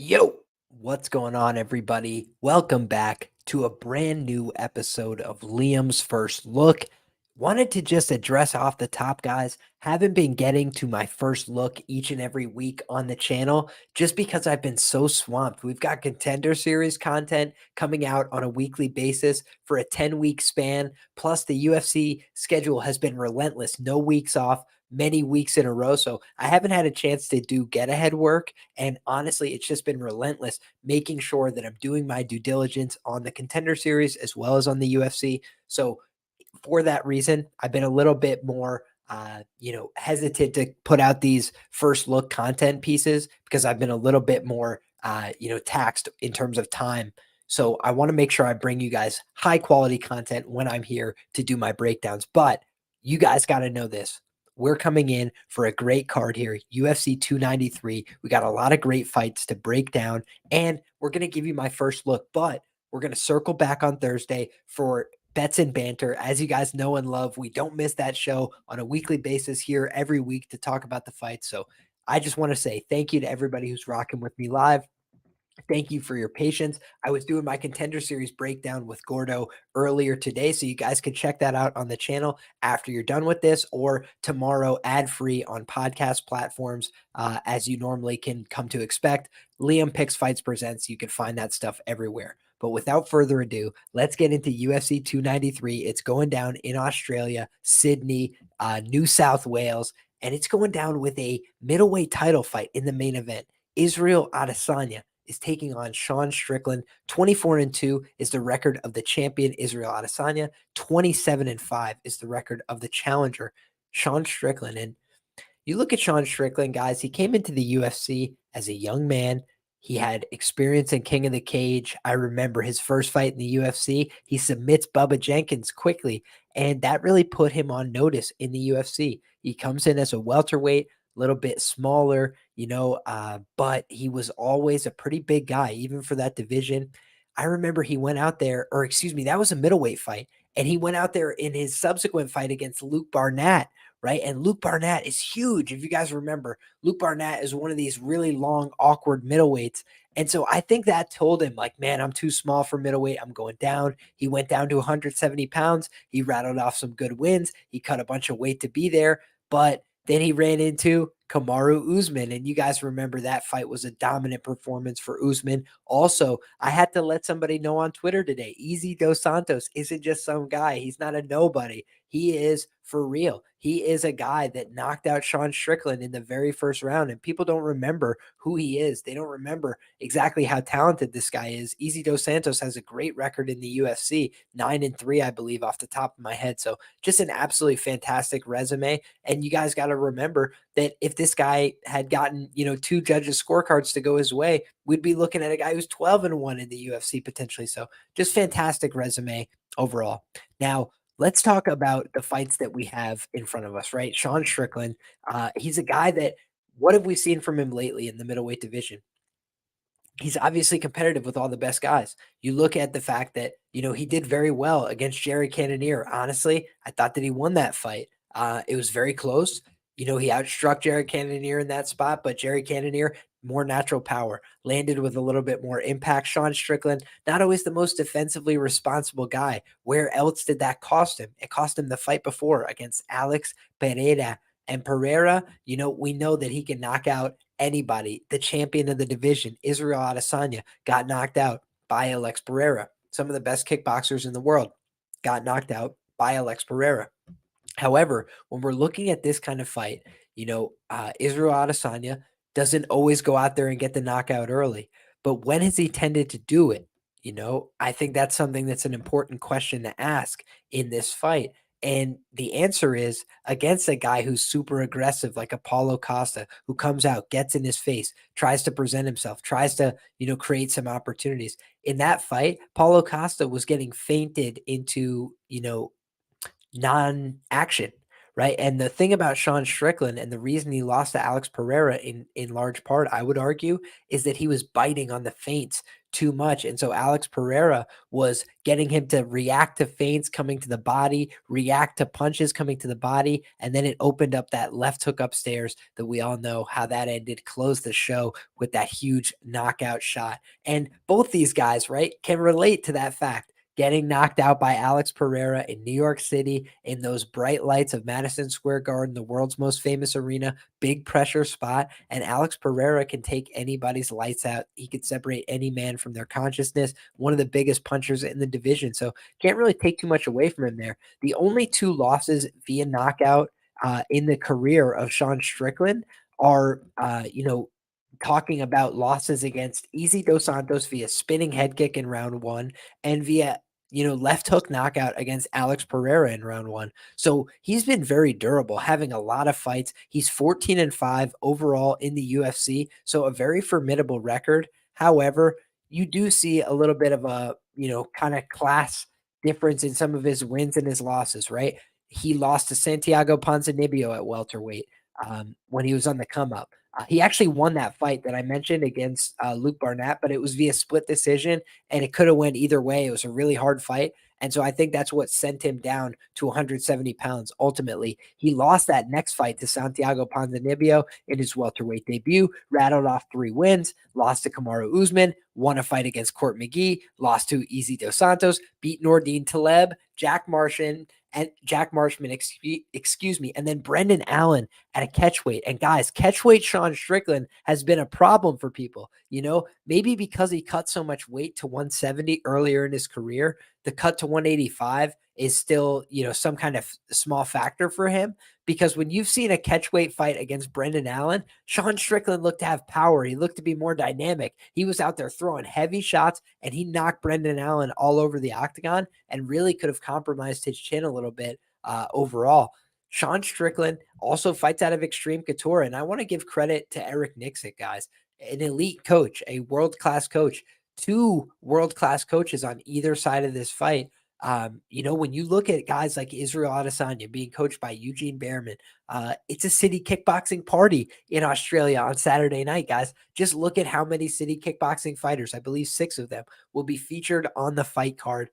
Yo, what's going on, everybody? Welcome back to a brand new episode of Liam's First Look. Wanted to just address off the top, guys. Haven't been getting to my first look each and every week on the channel just because I've been so swamped. We've got Contender Series content coming out on a weekly basis for a 10-week span. Plus, the UFC schedule has been relentless. No weeks off, many weeks in a row. So I haven't had a chance to do get-ahead work. And honestly, it's just been relentless making sure that I'm doing my due diligence on the Contender Series as well as on the UFC. So for that reason, I've been a little bit more hesitant to put out these first look content pieces because I've been a little bit more taxed in terms of time. So I want to make sure I bring you guys high quality content when I'm here to do my breakdowns. But you guys got to know this. We're coming in for a great card here, UFC 293. We got a lot of great fights to break down, and we're going to give you my first look, but we're going to circle back on Thursday for Bets and Banter. As you guys know and love, we don't miss that show on a weekly basis here every week to talk about the fight. So I just want to say thank you to everybody who's rocking with me live. Thank you for your patience. I was doing my Contender Series breakdown with Gordo earlier today, so you guys can check that out on the channel after you're done with this, or tomorrow ad-free on podcast platforms, as you normally can come to expect. Liam Picks Fights presents. You can find that stuff everywhere. But without further ado, let's get into UFC 293. It's going down in Australia, Sydney, New South Wales, and it's going down with a middleweight title fight in the main event. Israel Adesanya is taking on Sean Strickland. 24-2 is the record of the champion Israel Adesanya. 27-5 is the record of the challenger Sean Strickland. And you look at Sean Strickland, guys, he came into the UFC as a young man. He had experience in King of the Cage. I remember his first fight in the UFC. He submits Bubba Jenkins quickly, and that really put him on notice in the UFC. He comes in as a welterweight, a little bit smaller, but he was always a pretty big guy, even for that division. I remember he went out there, or excuse me, that was a middleweight fight, and he went out there in his subsequent fight against Luke Barnett, right? And Luke Barnett is huge. If you guys remember, Luke Barnett is one of these really long, awkward middleweights. And so I think that told him, like, man, I'm too small for middleweight. I'm going down. He went down to 170 pounds. He rattled off some good wins. He cut a bunch of weight to be there. But then he ran into Kamaru Usman, and you guys remember that fight was a dominant performance for Usman. Also, I had to let somebody know on Twitter today, Easy Dos Santos isn't just some guy. He's not a nobody. He is for real. He is a guy that knocked out Sean Strickland in the very first round, and people don't remember who he is. They don't remember exactly how talented this guy is. Easy Dos Santos has a great record in the UFC, 9-3, I believe, off the top of my head. So just an absolutely fantastic resume. And you guys got to remember that if this guy had gotten, two judges' scorecards to go his way, we'd be looking at a guy who's 12-1 in the UFC potentially. So just fantastic resume overall. Now, let's talk about the fights that we have in front of us, right? Sean Strickland, he's a guy that, what have we seen from him lately in the middleweight division? He's obviously competitive with all the best guys. You look at the fact that, he did very well against Jerry Cannonier. Honestly, I thought that he won that fight. It was very close. He outstruck Jerry Cannonier in that spot, but Jerry Cannonier, more natural power, landed with a little bit more impact. Sean Strickland, not always the most defensively responsible guy. Where else did that cost him? It cost him the fight before against Alex Pereira. And Pereira, we know that he can knock out anybody. The champion of the division, Israel Adesanya, got knocked out by Alex Pereira. Some of the best kickboxers in the world got knocked out by Alex Pereira. However, when we're looking at this kind of fight, Israel Adesanya doesn't always go out there and get the knockout early. But when has he tended to do it? I think that's something that's an important question to ask in this fight. And the answer is against a guy who's super aggressive, like Apollo Costa, who comes out, gets in his face, tries to present himself, tries to, create some opportunities. In that fight, Paulo Costa was getting feinted into, non-action, right? And the thing about Sean Strickland and the reason he lost to Alex Pereira in large part, I would argue, is that he was biting on the feints too much. And so Alex Pereira was getting him to react to feints coming to the body, react to punches coming to the body, and then it opened up that left hook upstairs that we all know how that ended, closed the show with that huge knockout shot. And both these guys, right, can relate to that fact. Getting knocked out by Alex Pereira in New York City in those bright lights of Madison Square Garden, the world's most famous arena, big pressure spot. And Alex Pereira can take anybody's lights out. He could separate any man from their consciousness. One of the biggest punchers in the division. So can't really take too much away from him there. The only two losses via knockout in the career of Sean Strickland are, talking about losses against Easy Dos Santos via spinning head kick in round one and via left hook knockout against Alex Pereira in round one. So he's been very durable, having a lot of fights. He's 14-5 overall in the UFC, so a very formidable record. However, you do see a little bit of a, kind of class difference in some of his wins and his losses, right? He lost to Santiago Ponzinibbio at welterweight when he was on the come up. He actually won that fight that I mentioned against Luke Barnett, but it was via split decision, and it could have went either way. It was a really hard fight. And so I think that's what sent him down to 170 pounds. Ultimately, he lost that next fight to Santiago Ponzinibbio in his welterweight debut, rattled off 3 wins, lost to Kamaru Usman, won a fight against Court McGee, lost to Easy Dos Santos, beat Nordine Taleb, Jack Marshman, excuse me, and then Brendan Allen at a catchweight. And guys, catchweight Sean Strickland has been a problem for people. Maybe because he cut so much weight to 170 earlier in his career, the cut to 185 is still, some kind of small factor for him. Because when you've seen a catchweight fight against Brendan Allen, Sean Strickland looked to have power. He looked to be more dynamic. He was out there throwing heavy shots, and he knocked Brendan Allen all over the octagon and really could have compromised his chin a little bit overall. Sean Strickland also fights out of Extreme Couture, and I want to give credit to Eric Nixick, guys, an elite coach, a world-class coach, 2 world-class coaches on either side of this fight. When you look at guys like Israel Adesanya being coached by Eugene Behrman, it's a city kickboxing party in Australia on Saturday night, guys. Just look at how many city kickboxing fighters, I believe 6 of them, will be featured on the fight card.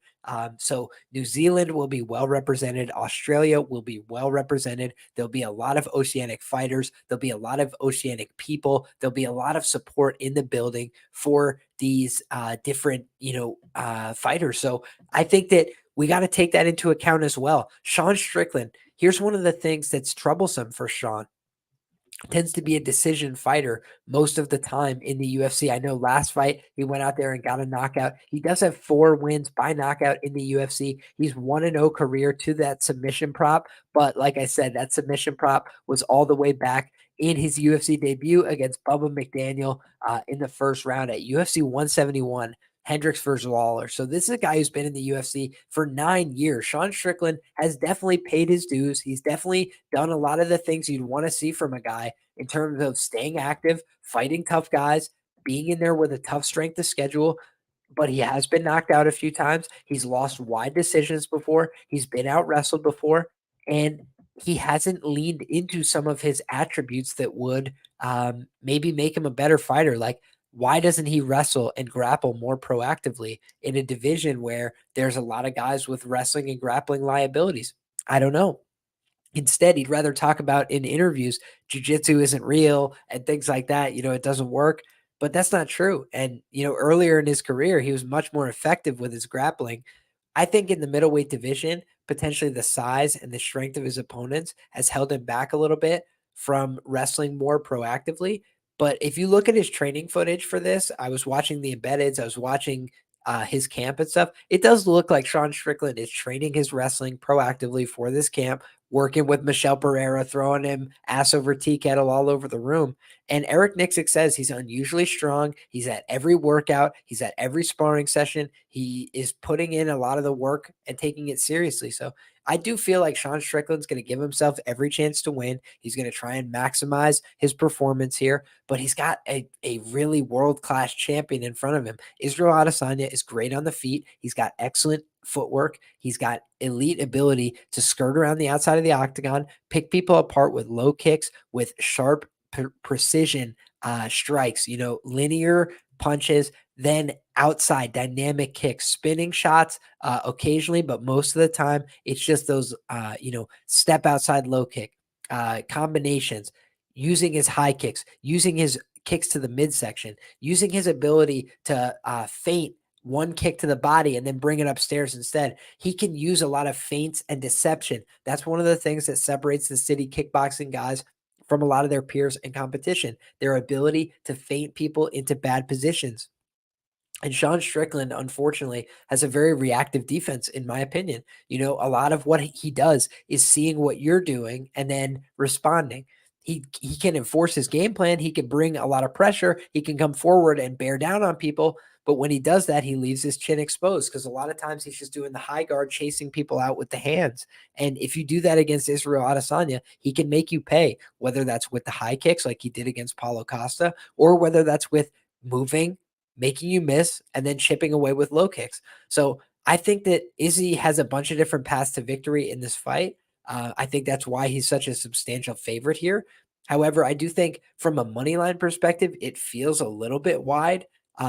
So New Zealand will be well represented. Australia will be well represented. There'll be a lot of Oceanic fighters. There'll be a lot of Oceanic people. There'll be a lot of support in the building for these different, fighters. So I think that we got to take that into account as well. Sean Strickland, here's one of the things that's troublesome for Sean. Tends to be a decision fighter most of the time in the UFC. I know last fight he went out there and got a knockout. He does have 4 wins by knockout in the UFC. He's 1-0 career to that submission prop. But like I said, that submission prop was all the way back in his UFC debut against Bubba McDaniel in the first round at UFC 171. Hendricks versus Lawler. So this is a guy who's been in the UFC for 9 years. Sean Strickland has definitely paid his dues. He's definitely done a lot of the things you'd want to see from a guy in terms of staying active, fighting tough guys, being in there with a tough strength of schedule. But he has been knocked out a few times. He's lost wide decisions before. He's been out wrestled before. And he hasn't leaned into some of his attributes that would maybe make him a better fighter. Like, why doesn't he wrestle and grapple more proactively in a division where there's a lot of guys with wrestling and grappling liabilities? I don't know. Instead, he'd rather talk about in interviews, jujitsu isn't real and things like that. It doesn't work, but that's not true. And, earlier in his career, he was much more effective with his grappling. I think in the middleweight division, potentially the size and the strength of his opponents has held him back a little bit from wrestling more proactively. But if you look at his training footage for this, I was watching the embeddeds, I was watching his camp and stuff. It does look like Sean Strickland is training his wrestling proactively for this camp, working with Michelle Pereira, throwing him ass over tea kettle all over the room. And Eric Nixick says he's unusually strong. He's at every workout. He's at every sparring session. He is putting in a lot of the work and taking it seriously. So I do feel like Sean Strickland's going to give himself every chance to win. He's going to try and maximize his performance here, but he's got a really world-class champion in front of him. Israel Adesanya is great on the feet. He's got excellent footwork. He's got elite ability to skirt around the outside of the octagon, pick people apart with low kicks, with sharp precision strikes, linear punches, then outside dynamic kicks, spinning shots occasionally, but most of the time it's just those, step outside low kick combinations, using his high kicks, using his kicks to the midsection, using his ability to feint one kick to the body and then bring it upstairs instead. He can use a lot of feints and deception. That's one of the things that separates the city kickboxing guys from a lot of their peers in competition, their ability to feint people into bad positions. And Sean Strickland, unfortunately, has a very reactive defense, in my opinion. A lot of what he does is seeing what you're doing and then responding. He can enforce his game plan. He can bring a lot of pressure. He can come forward and bear down on people. But when he does that, he leaves his chin exposed because a lot of times he's just doing the high guard, chasing people out with the hands. And if you do that against Israel Adesanya, he can make you pay, whether that's with the high kicks like he did against Paulo Costa, or whether that's with moving, making you miss, and then chipping away with low kicks. So I think that Izzy has a bunch of different paths to victory in this fight. I think that's why he's such a substantial favorite here. However, I do think from a money line perspective, it feels a little bit wide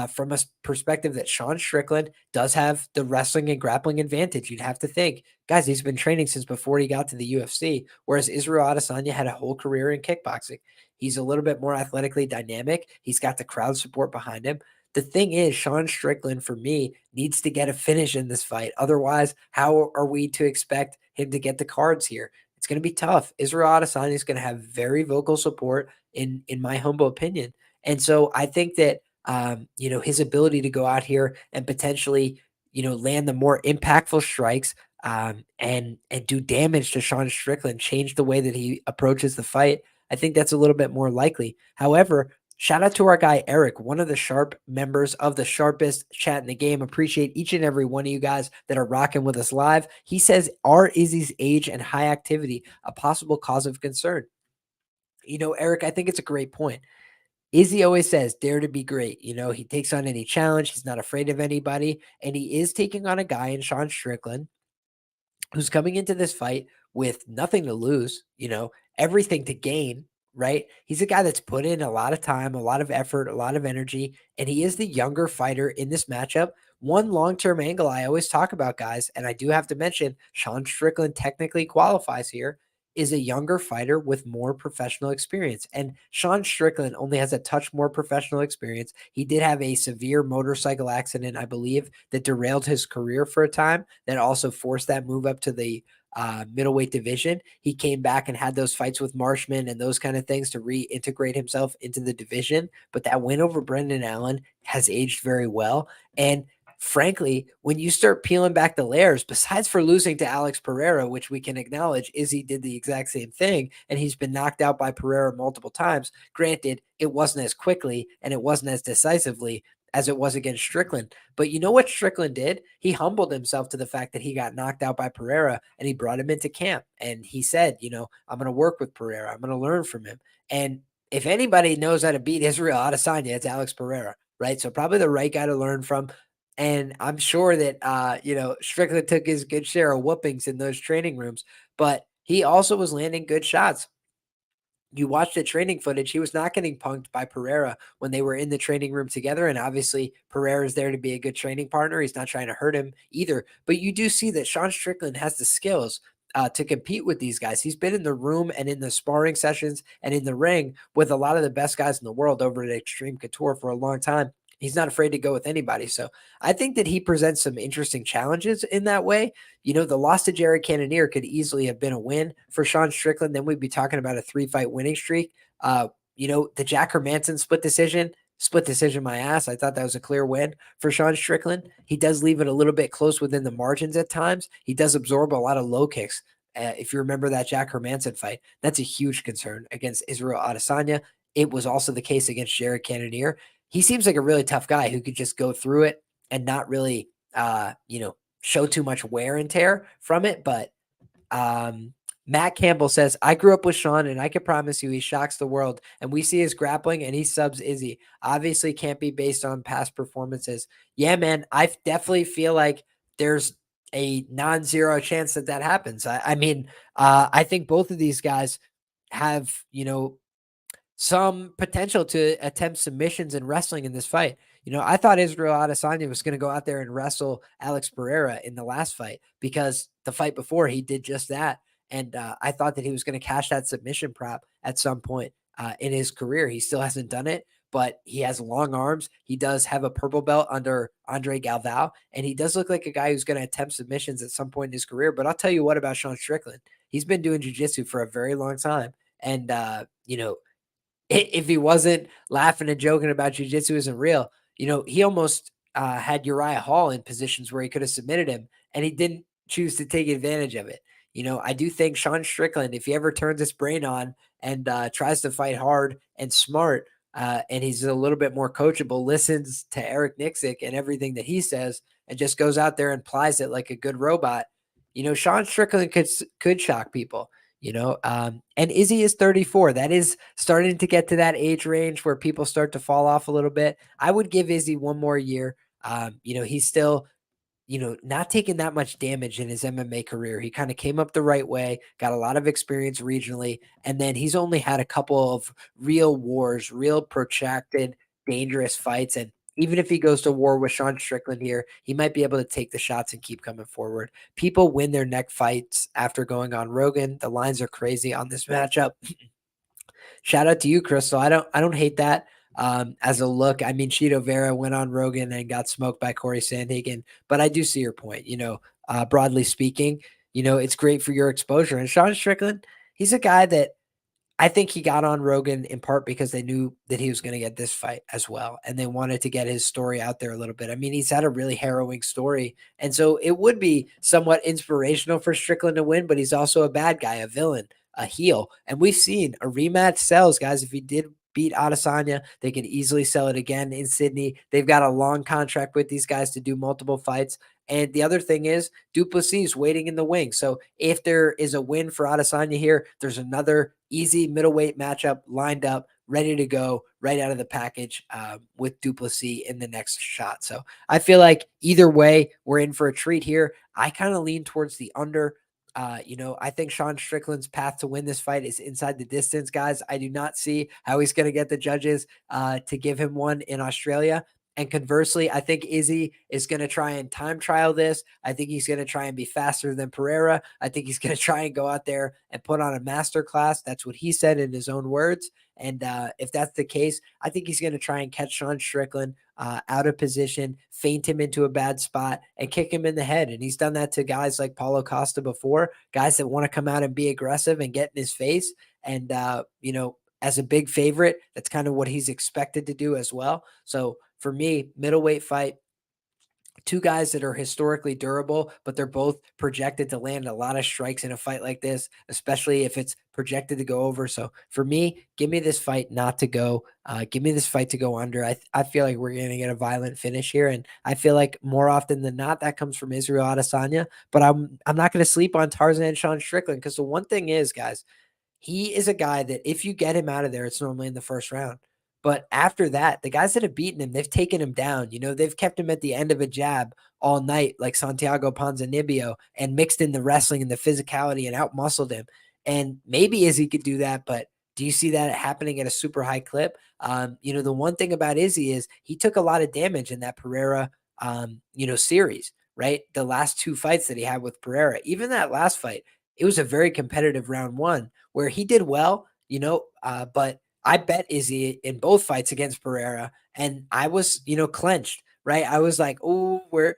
from a perspective that Sean Strickland does have the wrestling and grappling advantage. You'd have to think, guys, he's been training since before he got to the UFC, whereas Israel Adesanya had a whole career in kickboxing. He's a little bit more athletically dynamic. He's got the crowd support behind him. The thing is, Sean Strickland, for me, needs to get a finish in this fight. Otherwise, how are we to expect him to get the cards here? It's going to be tough. Israel Adesanya is going to have very vocal support, in my humble opinion. And so I think that, his ability to go out here and potentially, land the more impactful strikes and do damage to Sean Strickland, change the way that he approaches the fight. I think that's a little bit more likely. However, shout out to our guy, Eric, one of the sharp members of the sharpest chat in the game. Appreciate each and every one of you guys that are rocking with us live. He says, are Izzy's age and high activity a possible cause of concern? Eric, I think it's a great point. Izzy always says, dare to be great. He takes on any challenge. He's not afraid of anybody. And he is taking on a guy in Sean Strickland who's coming into this fight with nothing to lose, everything to gain, right? He's a guy that's put in a lot of time, a lot of effort, a lot of energy, and he is the younger fighter in this matchup. One long-term angle I always talk about, guys, and I do have to mention Sean Strickland technically qualifies here, is a younger fighter with more professional experience. And Sean Strickland only has a touch more professional experience. He did have a severe motorcycle accident, I believe, that derailed his career for a time, that also forced that move up to the middleweight division. He came back and had those fights with Marshman and those kind of things to reintegrate himself into the division. But that win over Brendan Allen has aged very well. And frankly, when you start peeling back the layers, besides for losing to Alex Pereira, which we can acknowledge, Izzy did the exact same thing, and he's been knocked out by Pereira multiple times. Granted, it wasn't as quickly and it wasn't as decisively as it was against Strickland. But you know what Strickland did? He humbled himself to the fact that he got knocked out by Pereira, and he brought him into camp. And he said, I'm going to work with Pereira. I'm going to learn from him. And if anybody knows how to beat Israel Adesanya, it's Alex Pereira, right? So probably the right guy to learn from. And I'm sure that, Strickland took his good share of whoopings in those training rooms, but he also was landing good shots. You watch the training footage, he was not getting punked by Pereira when they were in the training room together. And obviously, Pereira is there to be a good training partner. He's not trying to hurt him either. But you do see that Sean Strickland has the skills to compete with these guys. He's been in the room and in the sparring sessions and in the ring with a lot of the best guys in the world over at Extreme Couture for a long time. He's not afraid to go with anybody. So I think that he presents some interesting challenges in that way. The loss to Jared Cannonier could easily have been a win for Sean Strickland. Then we'd be talking about a 3-fight winning streak. The Jack Hermanson split decision my ass. I thought that was a clear win for Sean Strickland. He does leave it a little bit close within the margins at times. He does absorb a lot of low kicks. If you remember that Jack Hermanson fight, that's a huge concern against Israel Adesanya. It was also the case against Jared Cannonier. He seems like a really tough guy who could just go through it and not really, show too much wear and tear from it. But Matt Campbell says, I grew up with Sean, and I can promise you he shocks the world. And we see his grappling, and he subs Izzy. Obviously can't be based on past performances. Yeah, man, I definitely feel like there's a non-zero chance that that happens. I mean, I think both of these guys have, some potential to attempt submissions and wrestling in this fight. I thought Israel Adesanya was going to go out there and wrestle Alex Pereira in the last fight, because the fight before he did just that. And I thought that he was going to cash that submission prop at some point in his career. He still hasn't done it, but he has long arms. He does have a purple belt under Andre Galvao, and he does look like a guy who's going to attempt submissions at some point in his career. But I'll tell you what about Sean Strickland. He's been doing jiu-jitsu for a very long time. And, if he wasn't laughing and joking about jiu-jitsu isn't real, he almost had Uriah Hall in positions where he could have submitted him, and he didn't choose to take advantage of it. I do think Sean Strickland, if he ever turns his brain on and tries to fight hard and smart, and he's a little bit more coachable, listens to Eric Nixick and everything that he says, and just goes out there and plies it like a good robot, Sean Strickland could shock people. And Izzy is 34. That is starting to get to that age range where people start to fall off a little bit. I would give Izzy one more year. He's still, not taking that much damage in his MMA career. He kind of came up the right way, got a lot of experience regionally, and then he's only had a couple of real wars, real protracted, dangerous fights. And even if he goes to war with Sean Strickland here, he might be able to take the shots and keep coming forward. People win their neck fights after going on Rogan. The lines are crazy on this matchup. Shout out to you, Crystal. I don't hate that. As a look, I mean, Cheeto Vera went on Rogan and got smoked by Corey Sandhagen, but I do see your point. Broadly speaking, it's great for your exposure. And Sean Strickland, he's a guy that I think he got on Rogan in part because they knew that he was going to get this fight as well. And they wanted to get his story out there a little bit. I mean, he's had a really harrowing story. And so it would be somewhat inspirational for Strickland to win, but he's also a bad guy, a villain, a heel. And we've seen a rematch sells, guys. If he did beat Adesanya, they could easily sell it again in Sydney. They've got a long contract with these guys to do multiple fights. And the other thing is du Plessis waiting in the wing. So if there is a win for Adesanya here, there's another easy middleweight matchup lined up, ready to go right out of the package with du Plessis in the next shot. So I feel like either way, we're in for a treat here. I kind of lean towards the under. I think Sean Strickland's path to win this fight is inside the distance, guys. I do not see how he's going to get the judges to give him one in Australia. And conversely, I think Izzy is going to try and time trial this. I think he's going to try and be faster than Pereira. I think he's going to try and go out there and put on a master class. That's what he said in his own words. And if that's the case, I think he's going to try and catch Sean Strickland out of position, feint him into a bad spot, and kick him in the head. And he's done that to guys like Paulo Costa before, guys that want to come out and be aggressive and get in his face. And, as a big favorite, that's kind of what he's expected to do as well. So for me, middleweight fight, two guys that are historically durable, but they're both projected to land a lot of strikes in a fight like this, especially if it's projected to go over. So for me, give me this fight not to go. Give me this fight to go under. I feel like we're going to get a violent finish here, and I feel like more often than not that comes from Israel Adesanya. But I'm not going to sleep on Tarzan and Sean Strickland, because the one thing is, guys, he is a guy that if you get him out of there, it's normally in the first round. But after that, the guys that have beaten him, they've taken him down. They've kept him at the end of a jab all night, like Santiago Ponzinibbio, and mixed in the wrestling and the physicality and outmuscled him. And maybe Izzy could do that, but do you see that happening at a super high clip? The one thing about Izzy is he took a lot of damage in that Pereira, series, right? The last two fights that he had with Pereira, even that last fight, it was a very competitive round one where he did well, but I bet Izzy in both fights against Pereira, and I was, clenched, right? I was like, oh, we're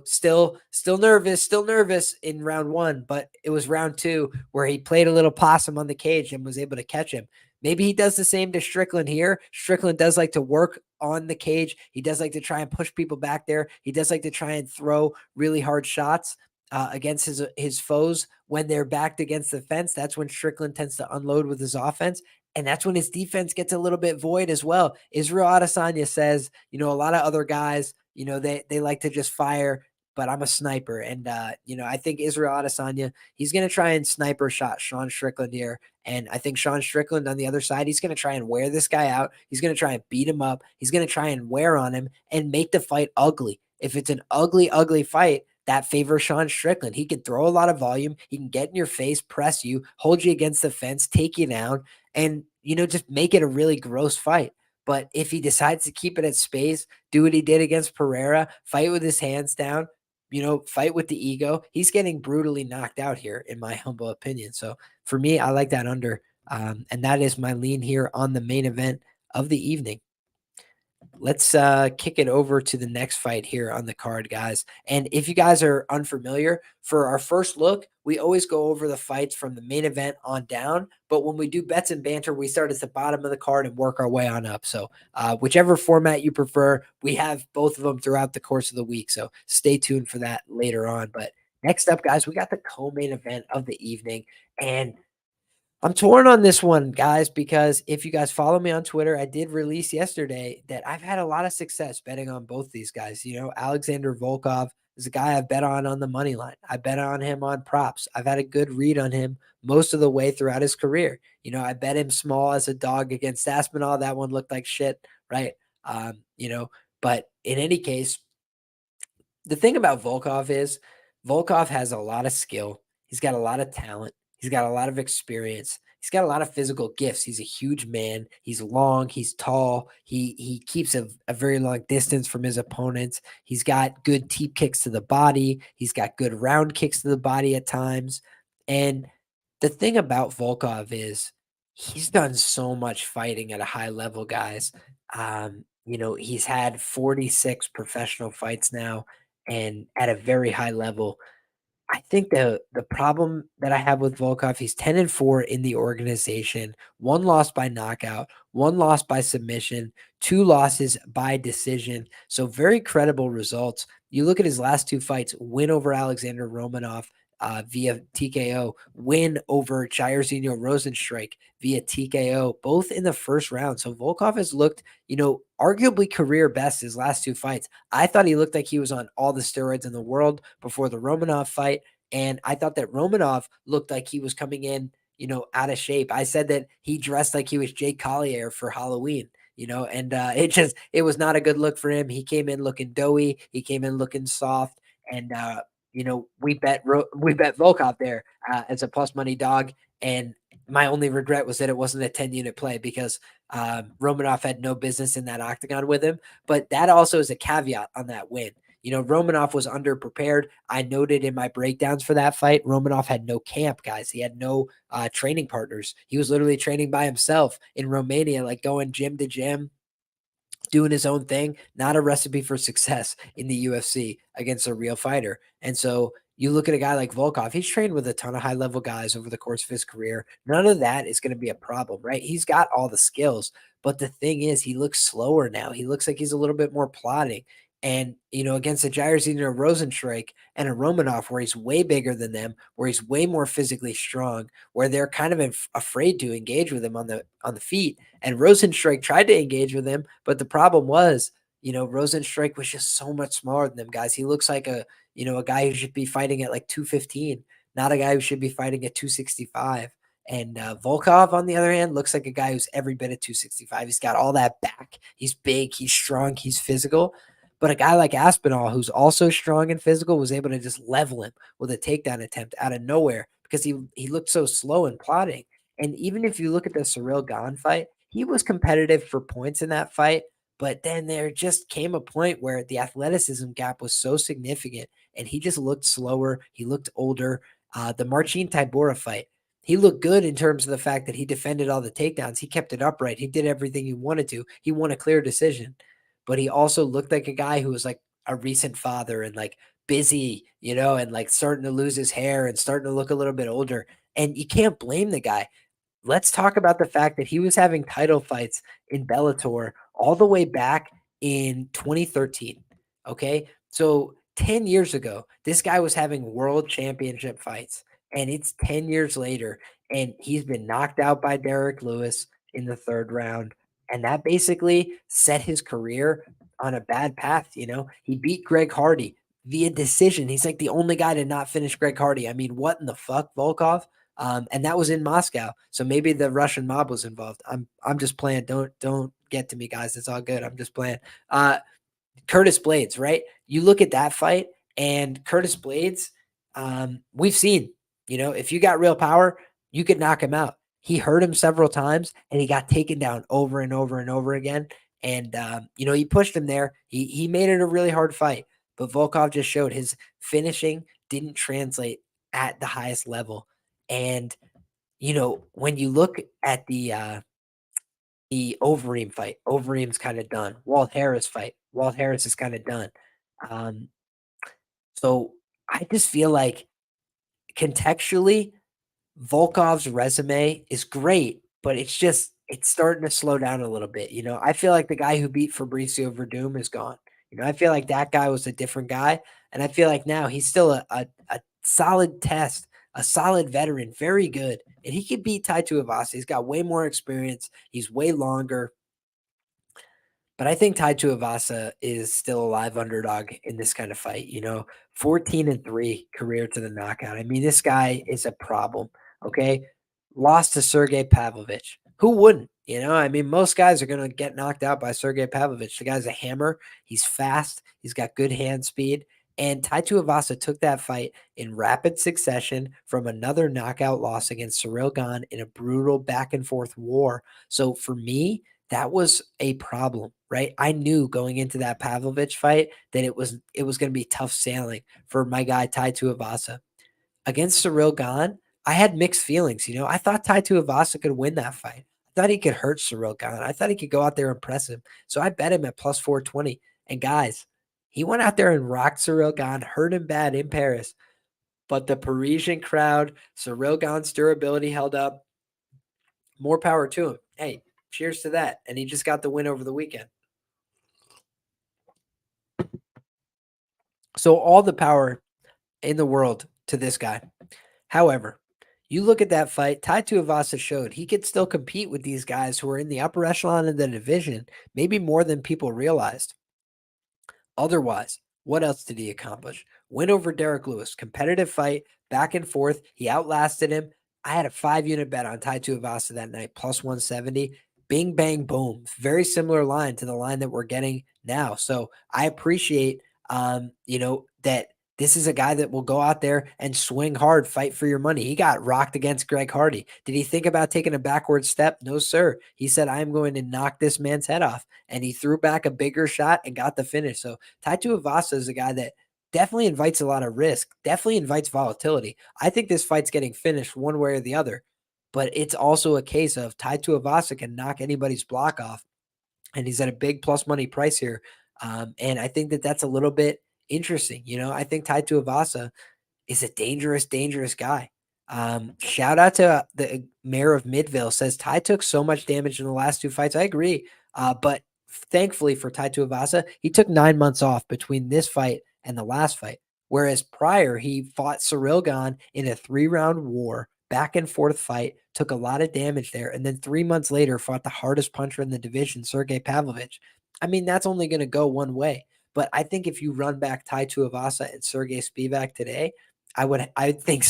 still nervous in round one, but it was round two where he played a little possum on the cage and was able to catch him. Maybe he does the same to Strickland here. Strickland does like to work on the cage. He does like to try and push people back there. He does like to try and throw really hard shots against his foes when they're backed against the fence. That's when Strickland tends to unload with his offense. And that's when his defense gets a little bit void as well. Israel Adesanya says, a lot of other guys, they like to just fire but I'm a sniper. And, I think Israel Adesanya, he's going to try and sniper shot Sean Strickland here. And I think Sean Strickland on the other side, he's going to try and wear this guy out. He's going to try and beat him up. He's going to try and wear on him and make the fight ugly. If it's an ugly, ugly fight, that favors Sean Strickland. He can throw a lot of volume. He can get in your face, press you, hold you against the fence, take you down, and, just make it a really gross fight. But if he decides to keep it at space, do what he did against Pereira, fight with his hands down, fight with the ego, he's getting brutally knocked out here, in my humble opinion. So for me, I like that under. And that is my lean here on the main event of the evening. Let's kick it over to the next fight here on the card, guys. And if you guys are unfamiliar, for our first look, we always go over the fights from the main event on down. But when we do bets and banter, we start at the bottom of the card and work our way on up. So whichever format you prefer, we have both of them throughout the course of the week. So stay tuned for that later on. But next up, guys, we got the co-main event of the evening. And I'm torn on this one, guys, because if you guys follow me on Twitter, I did release yesterday that I've had a lot of success betting on both these guys. Alexander Volkov is a guy I've bet on the money line. I bet on him on props. I've had a good read on him most of the way throughout his career. I bet him small as a dog against Aspinall. That one looked like shit, right? But in any case, the thing about Volkov is Volkov has a lot of skill. He's got a lot of talent. He's got a lot of experience. He's got a lot of physical gifts. He's a huge man. He's long. He's tall. He keeps a very long distance from his opponents. He's got good teep kicks to the body. He's got good round kicks to the body at times. And the thing about Volkov is he's done so much fighting at a high level, guys. He's had 46 professional fights now and at a very high level. I think the problem that I have with Volkov, he's 10-4 in the organization, one loss by knockout, one loss by submission, two losses by decision. So very credible results. You look at his last two fights: win over Alexander Romanov via TKO, win over Jairzinho Rosenstrike via TKO, both in the first round. So Volkov has looked, arguably career best his last two fights. I thought he looked like he was on all the steroids in the world before the Romanov fight. And I thought that Romanov looked like he was coming in, out of shape. I said that he dressed like he was Jake Collier for Halloween, and it was not a good look for him. He came in looking doughy. He came in looking soft. And, we bet Volkov there as a plus money dog. And my only regret was that it wasn't a 10-unit play because Romanov had no business in that octagon with him. But that also is a caveat on that win. Romanov was underprepared. I noted in my breakdowns for that fight, Romanov had no camp, guys. He had no training partners. He was literally training by himself in Romania, like going gym to gym, doing his own thing. Not a recipe for success in the UFC against a real fighter. And so you look at a guy like Volkov, he's trained with a ton of high-level guys over the course of his career. None of that is going to be a problem, right? He's got all the skills. But the thing is, he looks slower now. He looks like he's a little bit more plodding. And, against a Jairzinho Rosenstrike and a Romanov, where he's way bigger than them, where he's way more physically strong, where they're kind of afraid to engage with him on the feet. And Rosenstrike tried to engage with him, but the problem was, Rosenstrike was just so much smaller than them guys. He looks like a guy who should be fighting at like 215, not a guy who should be fighting at 265. And Volkov, on the other hand, looks like a guy who's every bit at 265. He's got all that back. He's big, he's strong, he's physical. But a guy like Aspinall, who's also strong and physical, was able to just level him with a takedown attempt out of nowhere because he looked so slow and plodding. And even if you look at the Cyril Gane fight, he was competitive for points in that fight. But then there just came a point where the athleticism gap was so significant and he just looked slower. He looked older. The Marcin Tybura fight, he looked good in terms of the fact that he defended all the takedowns. He kept it upright. He did everything he wanted to. He won a clear decision. But he also looked like a guy who was like a recent father and like busy, and like starting to lose his hair and starting to look a little bit older. And you can't blame the guy. Let's talk about the fact that he was having title fights in Bellator all the way back in 2013. Okay. So 10 years ago, this guy was having world championship fights, and it's 10 years later, and he's been knocked out by Derek Lewis in the third round. And that basically set his career on a bad path. He beat Greg Hardy, via decision. He's like the only guy to not finish Greg Hardy. I mean, what in the fuck, Volkov? And that was in Moscow. So maybe the Russian mob was involved. I'm just playing. Don't get to me, guys. It's all good. I'm just playing. Curtis Blades, right? You look at that fight, and Curtis Blades, we've seen, if you got real power, you could knock him out. He hurt him several times, and he got taken down over and over and over again. And he pushed him there. He made it a really hard fight, but Volkov just showed his finishing didn't translate at the highest level. And when you look at the Overeem fight, Overeem's kind of done. Walt Harris fight, Walt Harris is kind of done. Um, so I just feel like contextually, Volkov's resume is great, but it's starting to slow down a little bit. I feel like the guy who beat Fabricio Verdum is gone. I feel like that guy was a different guy. And I feel like now he's still a solid test, a solid veteran, very good. And he could beat Tai Tuivasa. He's got way more experience. He's way longer. But I think Tai Tuivasa is still a live underdog in this kind of fight. 14-3 career to the knockout. I mean, this guy is a problem. Okay. Lost to Sergey Pavlovich. Who wouldn't? I mean, most guys are going to get knocked out by Sergey Pavlovich. The guy's a hammer. He's fast. He's got good hand speed. And Tai Tuivasa took that fight in rapid succession from another knockout loss against Cyril Gane in a brutal back and forth war. So for me, that was a problem, right? I knew going into that Pavlovich fight that it was going to be tough sailing for my guy Tai Tuivasa. Against Cyril Gane, I had mixed feelings. I thought Tai Tuivasa could win that fight. I thought he could hurt Cyril Gane. I thought he could go out there and press him. So I bet him at plus 420. And guys, he went out there and rocked Cyril Gane, hurt him bad in Paris. But the Parisian crowd, Cyril Gane's durability held up. More power to him. Hey, cheers to that. And he just got the win over the weekend. So all the power in the world to this guy. However, you look at that fight, Tai Tuivasa showed he could still compete with these guys who are in the upper echelon of the division, maybe more than people realized. Otherwise, what else did he accomplish? Win over Derek Lewis, competitive fight, back and forth. He outlasted him. I had a 5-unit bet on Tai Tuivasa that night, plus 170. Bing, bang, boom. Very similar line to the line that we're getting now. So I appreciate, that this is a guy that will go out there and swing hard, fight for your money. He got rocked against Greg Hardy. Did he think about taking a backward step? No, sir. He said, I'm going to knock this man's head off. And he threw back a bigger shot and got the finish. So Tai Tuivasa is a guy that definitely invites a lot of risk, definitely invites volatility. I think this fight's getting finished one way or the other. But it's also a case of Tai Tuivasa can knock anybody's block off. And he's at a big plus money price here. And I think that that's a little bit interesting. I think Tai Tuivasa is a dangerous, dangerous guy. Shout out to the mayor of Midville, says Tai took so much damage in the last 2 fights. I agree. But thankfully for Tai Tuivasa, he took 9 months off between this fight and the last fight. Whereas prior, he fought Cyril Gane in a 3-round war, back and forth fight, took a lot of damage there. And then 3 months later, fought the hardest puncher in the division, Sergey Pavlovich. I mean, that's only going to go one way. But I think if you run back Tai Tuivasa and Sergey Spivak today, I think,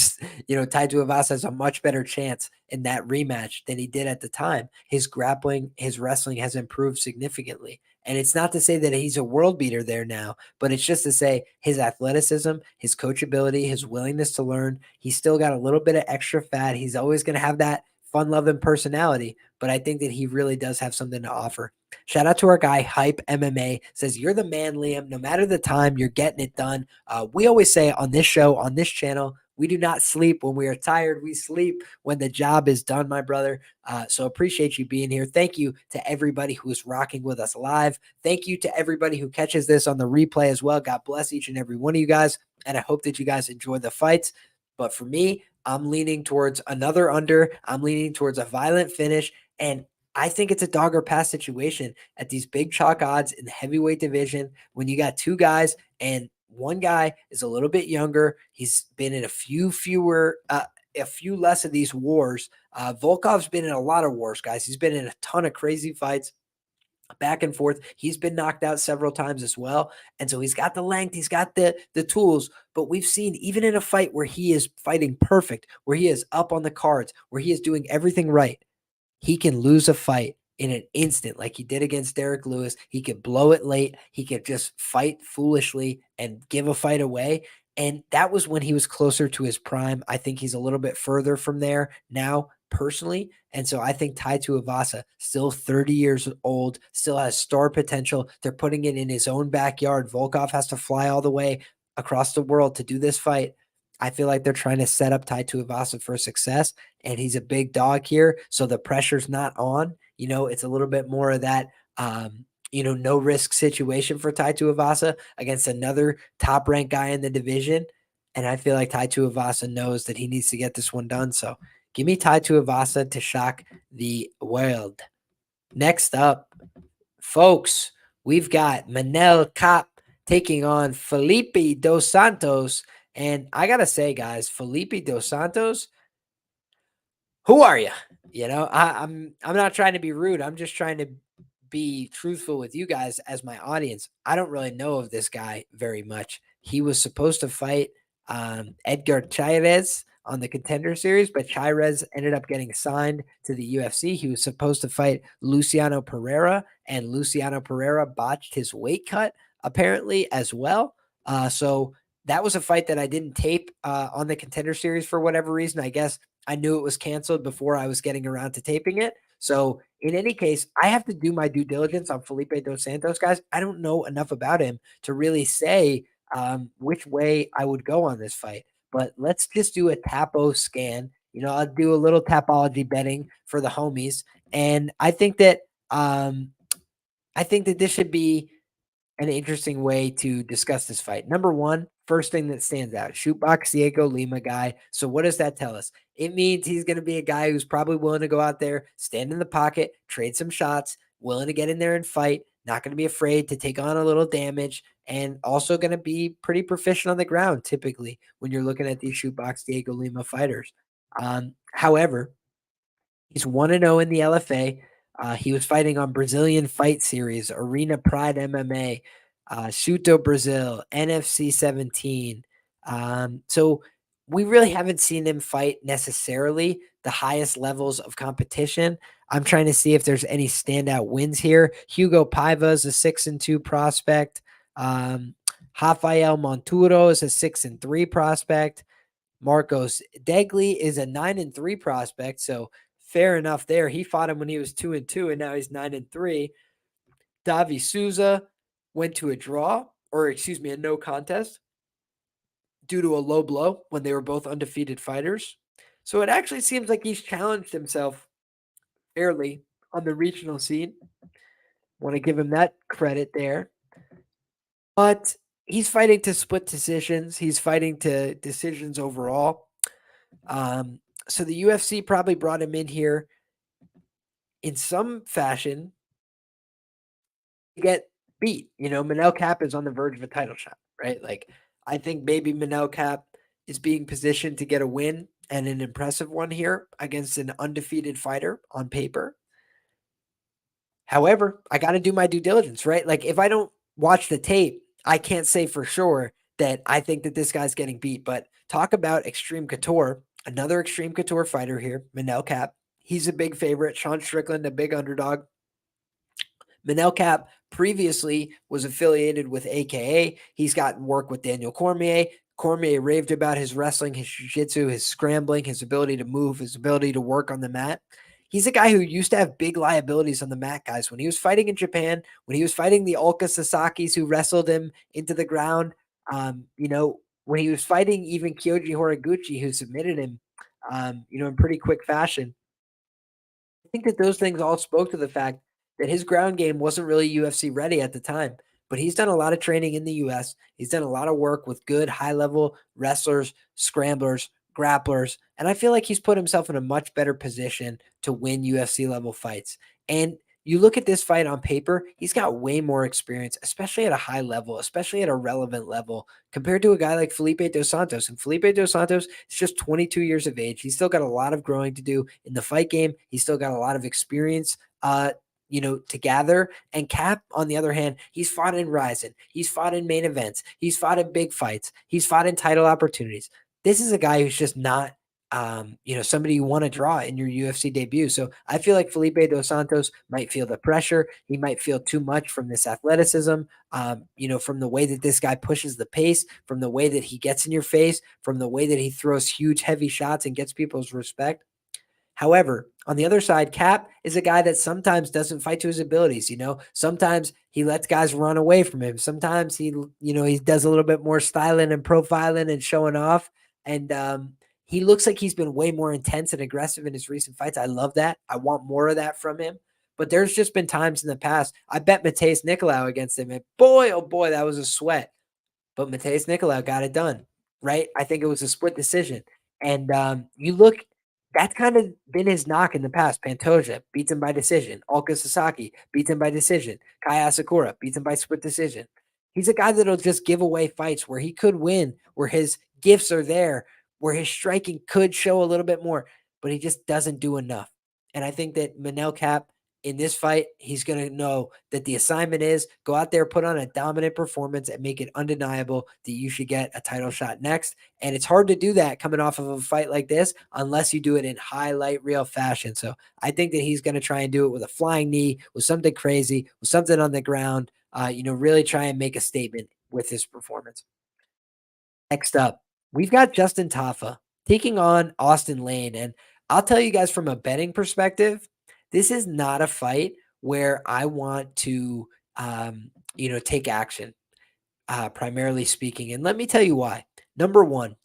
Tai Tuivasa has a much better chance in that rematch than he did at the time. His grappling, his wrestling has improved significantly. And it's not to say that he's a world beater there now, but it's just to say his athleticism, his coachability, his willingness to learn, he's still got a little bit of extra fat. He's always going to have that fun-loving personality, but I think that he really does have something to offer. Shout out to our guy, Hype MMA, says, you're the man, Liam. No matter the time, you're getting it done. We always say on this show, on this channel, we do not sleep when we are tired. We sleep when the job is done, my brother. So appreciate you being here. Thank you to everybody who is rocking with us live. Thank you to everybody who catches this on the replay as well. God bless each and every one of you guys. And I hope that you guys enjoy the fights. But for me, I'm leaning towards another under. I'm leaning towards a violent finish. And I think it's a dog or pass situation at these big chalk odds in the heavyweight division when you got 2 guys and one guy is a little bit younger. He's been in a few less of these wars. Volkov's been in a lot of wars, guys. He's been in a ton of crazy fights. back and forth. He's been knocked out several times as well. And so he's got the length, he's got the tools. But we've seen even in a fight where he is fighting perfect, where he is up on the cards, where he is doing everything right, he can lose a fight in an instant, like he did against Derek Lewis. He could blow it late. He could just fight foolishly and give a fight away. And that was when he was closer to his prime. I think he's a little bit further from there now, personally. And so I think Tai Tuivasa, still 30 years old, still has star potential. They're putting it in his own backyard. Volkov has to fly all the way across the world to do this fight. I feel like they're trying to set up Tai Tuivasa for success, and he's a big dog here, so the pressure's not on. It's a little bit more of that, no risk situation for Tai Tuivasa against another top ranked guy in the division. And I feel like Tai Tuivasa knows that he needs to get this one done. So give me Tai Tuivasa to shock the world. Next up, folks, we've got Manel Kape taking on Felipe dos Santos. And I got to say, guys, Felipe dos Santos, who are you? I'm not trying to be rude. I'm just trying to be truthful with you guys as my audience. I don't really know of this guy very much. He was supposed to fight Edgar Chairez on the Contender Series, but Chairez ended up getting signed to the UFC. He was supposed to fight Luciano Pereira, and Luciano Pereira botched his weight cut, apparently, as well. So that was a fight that I didn't tape on the Contender Series for whatever reason. I guess I knew it was canceled before I was getting around to taping it. So in any case, I have to do my due diligence on Felipe dos Santos, guys. I don't know enough about him to really say which way I would go on this fight. But let's just do a Tapo scan. I'll do a little Tapology betting for the homies. And I think that this should be an interesting way to discuss this fight. Number one, first thing that stands out, shootbox Diego Lima guy. So what does that tell us? It means he's going to be a guy who's probably willing to go out there, stand in the pocket, trade some shots, willing to get in there and fight, not going to be afraid to take on a little damage, and also going to be pretty proficient on the ground, typically, when you're looking at these shootbox Diego Lima fighters. However, he's 1-0 in the LFA. He was fighting on Brazilian Fight Series, Arena Pride MMA, Shuto Brazil, NFC 17. So we really haven't seen him fight necessarily the highest levels of competition. I'm trying to see if there's any standout wins here. Hugo Paiva is a 6-2 prospect. Rafael Monturo is a 6-3 prospect. Marcos Degli is a 9-3 prospect. So fair enough there. He fought him when he was 2-2, and now he's 9-3. Davi Souza went to a no contest due to a low blow when they were both undefeated fighters. So it actually seems like he's challenged himself fairly on the regional scene. Want to give him that credit there. But he's fighting to split decisions. He's fighting to decisions overall. So the UFC probably brought him in here in some fashion to get beat. Manel Kape is on the verge of a title shot, right? Like, I think maybe Manel Kape is being positioned to get a win, and an impressive one here against an undefeated fighter on paper. However, I got to do my due diligence, right? Like, if I don't watch the tape, I can't say for sure that I think that this guy's getting beat. But talk about Extreme Couture, another Extreme Couture fighter here, Manel Kape. He's a big favorite. Sean Strickland, a big underdog. Manel Kape previously was affiliated with AKA. He's gotten work with Daniel Cormier. Cormier raved about his wrestling, his jiu-jitsu, his scrambling, his ability to move, his ability to work on the mat. He's a guy who used to have big liabilities on the mat, guys. When he was fighting in Japan, when he was fighting the Ulka Sasakis who wrestled him into the ground, when he was fighting even Kyoji Horiguchi who submitted him, in pretty quick fashion. I think that those things all spoke to the fact that his ground game wasn't really UFC ready at the time, but he's done a lot of training in the US. He's done a lot of work with good high-level wrestlers, scramblers, grapplers, and I feel like he's put himself in a much better position to win UFC level fights. And you look at this fight on paper, he's got way more experience, especially at a high level, especially at a relevant level, compared to a guy like Felipe dos Santos. And Felipe dos Santos is just 22 years of age. He's still got a lot of growing to do in the fight game. He's still got a lot of experience, to gather. And Cap, on the other hand, he's fought in Ryzen. He's fought in main events. He's fought in big fights. He's fought in title opportunities. This is a guy who's just not, somebody you want to draw in your UFC debut. So I feel like Felipe dos Santos might feel the pressure. He might feel too much from this athleticism, from the way that this guy pushes the pace, from the way that he gets in your face, from the way that he throws huge, heavy shots and gets people's respect. However, on the other side, Cap is a guy that sometimes doesn't fight to his abilities. Sometimes he lets guys run away from him. Sometimes he does a little bit more styling and profiling and showing off. And he looks like he's been way more intense and aggressive in his recent fights. I love that. I want more of that from him. But there's just been times in the past. I bet Mateus Nicolau against him. And boy, oh boy, that was a sweat. But Mateus Nicolau got it done, right? I think it was a split decision. And you look, that's kind of been his knock in the past. Pantoja beats him by decision. Ulka Sasaki beats him by decision. Kai Asakura beats him by split decision. He's a guy that'll just give away fights where he could win, where his gifts are there, where his striking could show a little bit more, but he just doesn't do enough. And I think that Manel Cap in this fight, he's going to know that the assignment is go out there, put on a dominant performance, and make it undeniable that you should get a title shot next. And it's hard to do that coming off of a fight like this unless you do it in highlight reel fashion. So I think that he's going to try and do it with a flying knee, with something crazy, with something on the ground, really try and make a statement with his performance. Next up, we've got Justin Tafa taking on Austen Lane. And I'll tell you guys from a betting perspective, this is not a fight where I want to, take action, primarily speaking. And let me tell you why. Number one,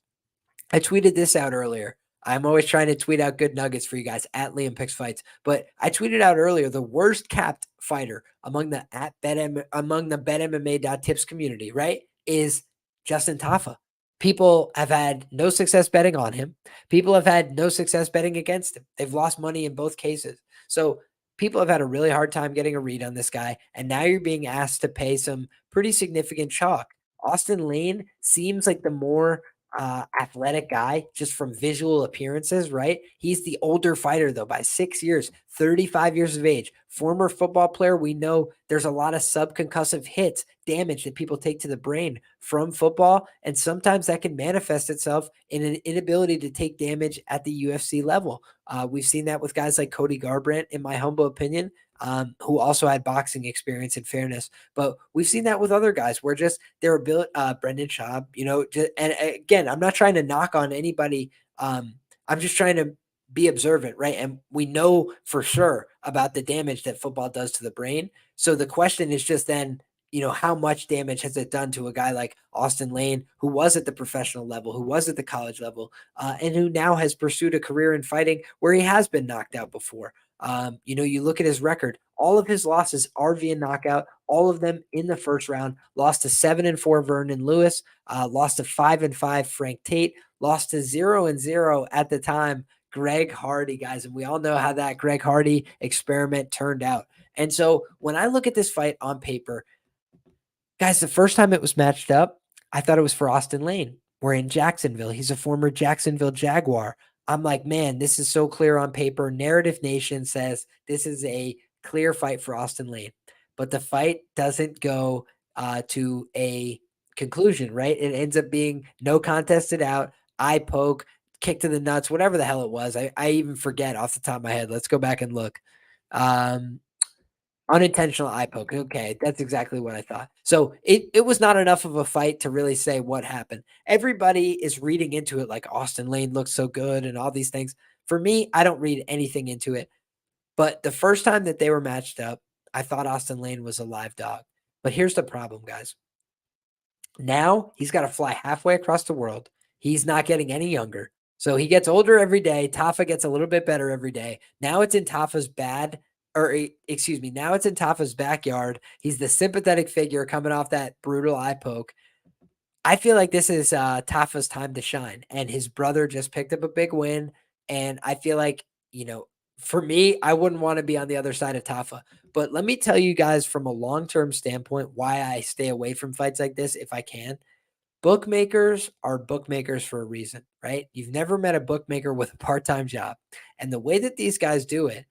I tweeted this out earlier. I'm always trying to tweet out good nuggets for you guys at LiamPicksFights. But I tweeted out earlier the worst capped fighter among the BetMMA.tips community, right, is Justin Tafa. People have had no success betting on him. People have had no success betting against him. They've lost money in both cases. So people have had a really hard time getting a read on this guy. And now you're being asked to pay some pretty significant chalk. Austen Lane seems like the more athletic guy just from visual appearances, right? He's the older fighter though by 6 years, 35 years of age, former football player. We know there's a lot of subconcussive hits, damage that people take to the brain from football. And sometimes that can manifest itself in an inability to take damage at the UFC level. We've seen that with guys like Cody Garbrandt, in my humble opinion, who also had boxing experience in fairness. But we've seen that with other guys where just their ability, Brendan Schaub, and again, I'm not trying to knock on anybody. I'm just trying to be observant, right? And we know for sure about the damage that football does to the brain. So the question is just then, how much damage has it done to a guy like Austen Lane, who was at the professional level, who was at the college level, and who now has pursued a career in fighting where he has been knocked out before. You look at his record, all of his losses are via knockout, all of them in the first round. Lost to 7-4 Vernon Lewis, lost to 5-5 Frank Tate, lost to 0-0 at the time Greg Hardy, guys. And we all know how that Greg Hardy experiment turned out. And so when I look at this fight on paper, guys, the first time it was matched up, I thought it was for Austen Lane. We're in Jacksonville. He's a former Jacksonville Jaguar. I'm like, man, this is so clear on paper. Narrative Nation says this is a clear fight for Austen Lane. But the fight doesn't go to a conclusion, right? It ends up being no contested out, eye poke, kick to the nuts, whatever the hell it was. I even forget off the top of my head. Let's go back and look. Unintentional eye poke. Okay, that's exactly what I thought. So it was not enough of a fight to really say what happened. Everybody is reading into it like Austen Lane looks so good and all these things. For me, I don't read anything into it. But the first time that they were matched up, I thought Austen Lane was a live dog. But here's the problem, guys. Now he's got to fly halfway across the world. He's not getting any younger. So he gets older every day. Tafa gets a little bit better every day. Now it's in Tafa's now it's in Tafa's backyard. He's the sympathetic figure coming off that brutal eye poke. I feel like this is Tafa's time to shine. And his brother just picked up a big win. And I feel like, for me, I wouldn't want to be on the other side of Tafa. But let me tell you guys from a long-term standpoint why I stay away from fights like this if I can. Bookmakers are bookmakers for a reason, right? You've never met a bookmaker with a part-time job. And the way that these guys do it,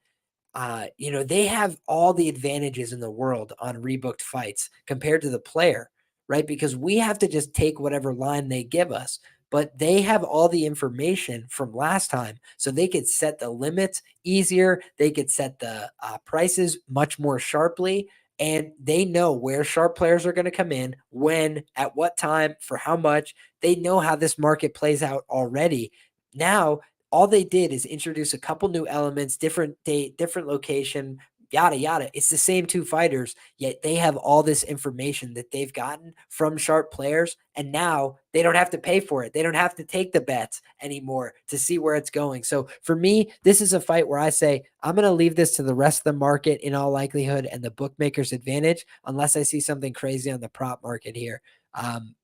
they have all the advantages in the world on rebooked fights compared to the player, right? Because we have to just take whatever line they give us, but they have all the information from last time. So they could set the limits easier. They could set the prices much more sharply. And they know where sharp players are going to come in, when, at what time, for how much. They know how this market plays out already. Now, all they did is introduce a couple new elements, different date, different location, yada, yada. It's the same two fighters, yet they have all this information that they've gotten from sharp players. And now they don't have to pay for it. They don't have to take the bets anymore to see where it's going. So for me, this is a fight where I say, I'm going to leave this to the rest of the market in all likelihood and the bookmaker's advantage, unless I see something crazy on the prop market here.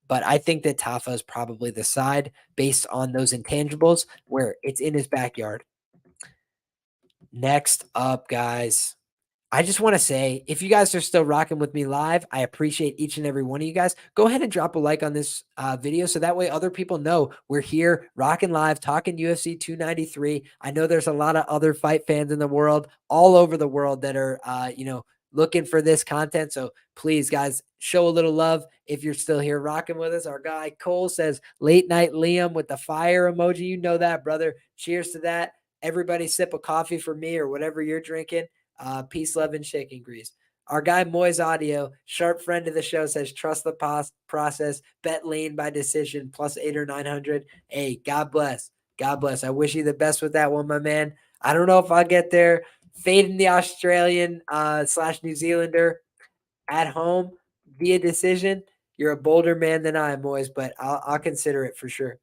But I think that Tafa is probably the side based on those intangibles where it's in his backyard. Next up, guys, I just want to say, if you guys are still rocking with me live, I appreciate each and every one of you guys. Go ahead and drop a like on this video so that way other people know we're here rocking live, talking UFC 293. I know there's a lot of other fight fans in the world, all over the world, that are, looking for this content. So please, guys, show a little love if you're still here rocking with us. Our guy Cole says, late night Liam with the fire emoji. You know that, brother. Cheers to that. Everybody sip a coffee for me or whatever you're drinking. Peace, love, and shaking grease. Our guy Moy's Audio, sharp friend of the show, says trust the process, bet lean by decision, plus 800 or 900. Hey, God bless. God bless. I wish you the best with that one, my man. I don't know if I'll get there. Fading the Australian / New Zealander at home via decision. You're a bolder man than I am, Moyes, but I'll consider it for sure.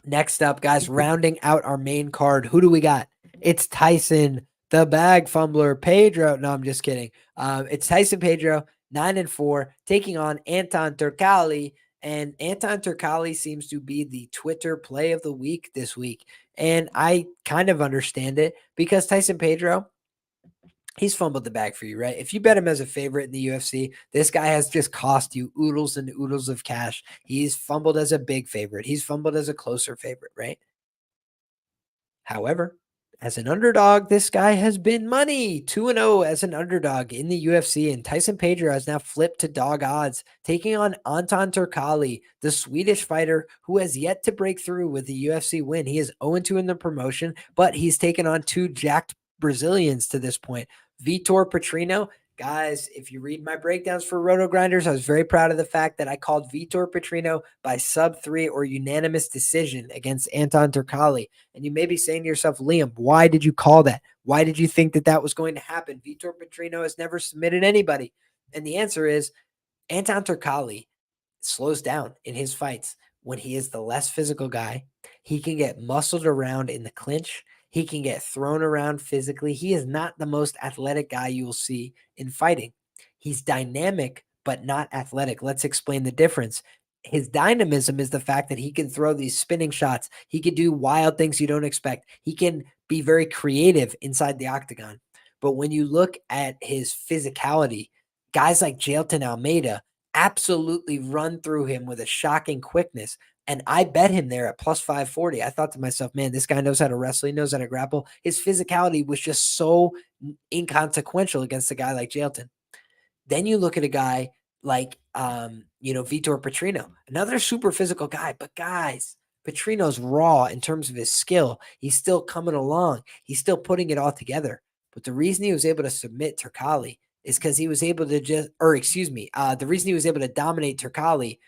Next up, guys, rounding out our main card, who do we got? It's Tyson, the bag fumbler, Pedro. No, I'm just kidding. It's Tyson Pedro, 9-4, taking on Anton Turkalji. And Anton Turkalji seems to be the Twitter play of the week this week. And I kind of understand it because Tyson Pedro, he's fumbled the bag for you, right? If you bet him as a favorite in the UFC, this guy has just cost you oodles and oodles of cash. He's fumbled as a big favorite. He's fumbled as a closer favorite, right? However, as an underdog, this guy has been money. 2-0 as an underdog in the UFC, and Tyson Pedro has now flipped to dog odds, taking on Anton Turkalji, the Swedish fighter who has yet to break through with the UFC win. He is 0-2 in the promotion, but he's taken on two jacked Brazilians to this point. Vitor Petrino. Guys, if you read my breakdowns for Rotogrinders, I was very proud of the fact that I called Vitor Petrino by sub-3 or unanimous decision against Anton Turkalji. And you may be saying to yourself, Liam, why did you call that? Why did you think that that was going to happen? Vitor Petrino has never submitted anybody. And the answer is Anton Turkalji slows down in his fights when he is the less physical guy. He can get muscled around in the clinch. He can get thrown around physically. He is not the most athletic guy you will see in fighting. He's dynamic, but not athletic. Let's explain the difference. His dynamism is the fact that he can throw these spinning shots. He can do wild things you don't expect. He can be very creative inside the octagon. But when you look at his physicality, guys like Jailton Almeida absolutely run through him with a shocking quickness. And I bet him there at plus 540. I thought to myself, man, this guy knows how to wrestle. He knows how to grapple. His physicality was just so inconsequential against a guy like Jailton. Then you look at a guy like, Vitor Petrino, another super physical guy. But guys, Petrino's raw in terms of his skill. He's still coming along. He's still putting it all together. But the reason he was able to submit Turkalji is because he was able to the reason he was able to dominate Turkalji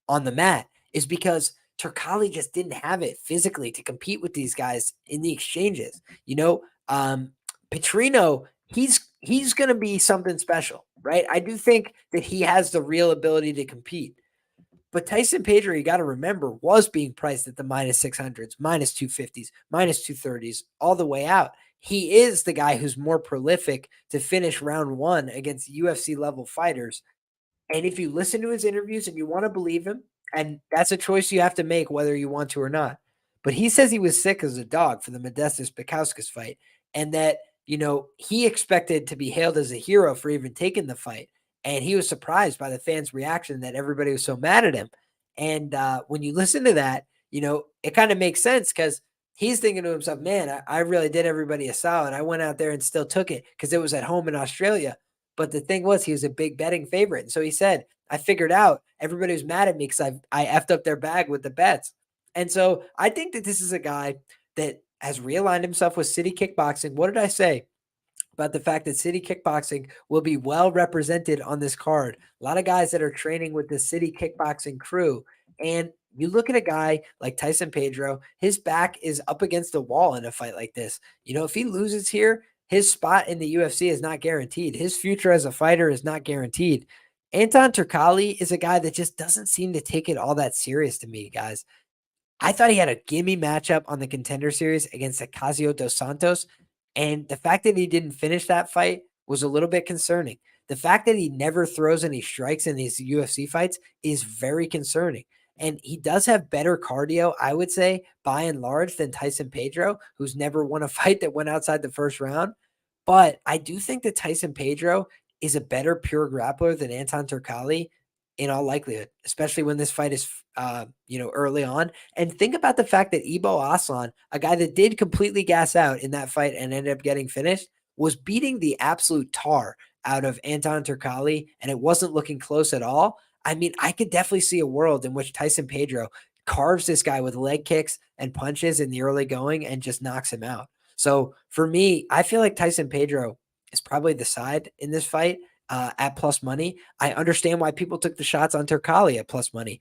on the mat is because Turkalji just didn't have it physically to compete with these guys in the exchanges. Petrino, he's going to be something special, right? I do think that he has the real ability to compete. But Tyson Pedro, you got to remember, was being priced at the minus 600s, minus 250s, minus 230s, all the way out. He is the guy who's more prolific to finish round one against UFC level fighters. And if you listen to his interviews and you want to believe him, and that's a choice you have to make whether you want to or not. But he says he was sick as a dog for the Modestas Bakauskas fight, and that, he expected to be hailed as a hero for even taking the fight. And he was surprised by the fans' reaction that everybody was so mad at him. And when you listen to that, it kind of makes sense because he's thinking to himself, man, I really did everybody a solid. I went out there and still took it because it was at home in Australia. But the thing was, he was a big betting favorite. And so he said, I figured out everybody was mad at me because I effed up their bag with the bets. And so I think that this is a guy that has realigned himself with City Kickboxing. What did I say about the fact that City Kickboxing will be well represented on this card? A lot of guys that are training with the City Kickboxing crew. And you look at a guy like Tyson Pedro, his back is up against the wall in a fight like this. If he loses here, his spot in the UFC is not guaranteed. His future as a fighter is not guaranteed. Anton Turkalji is a guy that just doesn't seem to take it all that serious to me, guys. I thought he had a gimme matchup on the Contender Series against Ocasio dos Santos, and the fact that he didn't finish that fight was a little bit concerning. The fact that he never throws any strikes in these UFC fights is very concerning. And he does have better cardio, I would say, by and large, than Tyson Pedro, who's never won a fight that went outside the first round. But I do think that Tyson Pedro is a better pure grappler than Anton Turkalji in all likelihood, especially when this fight is, early on. And think about the fact that Ibo Aslan, a guy that did completely gas out in that fight and ended up getting finished, was beating the absolute tar out of Anton Turkalji, and it wasn't looking close at all. I mean, I could definitely see a world in which Tyson Pedro carves this guy with leg kicks and punches in the early going and just knocks him out. So for me, I feel like Tyson Pedro is probably the side in this fight at plus money. I understand why people took the shots on Turkalji at plus money.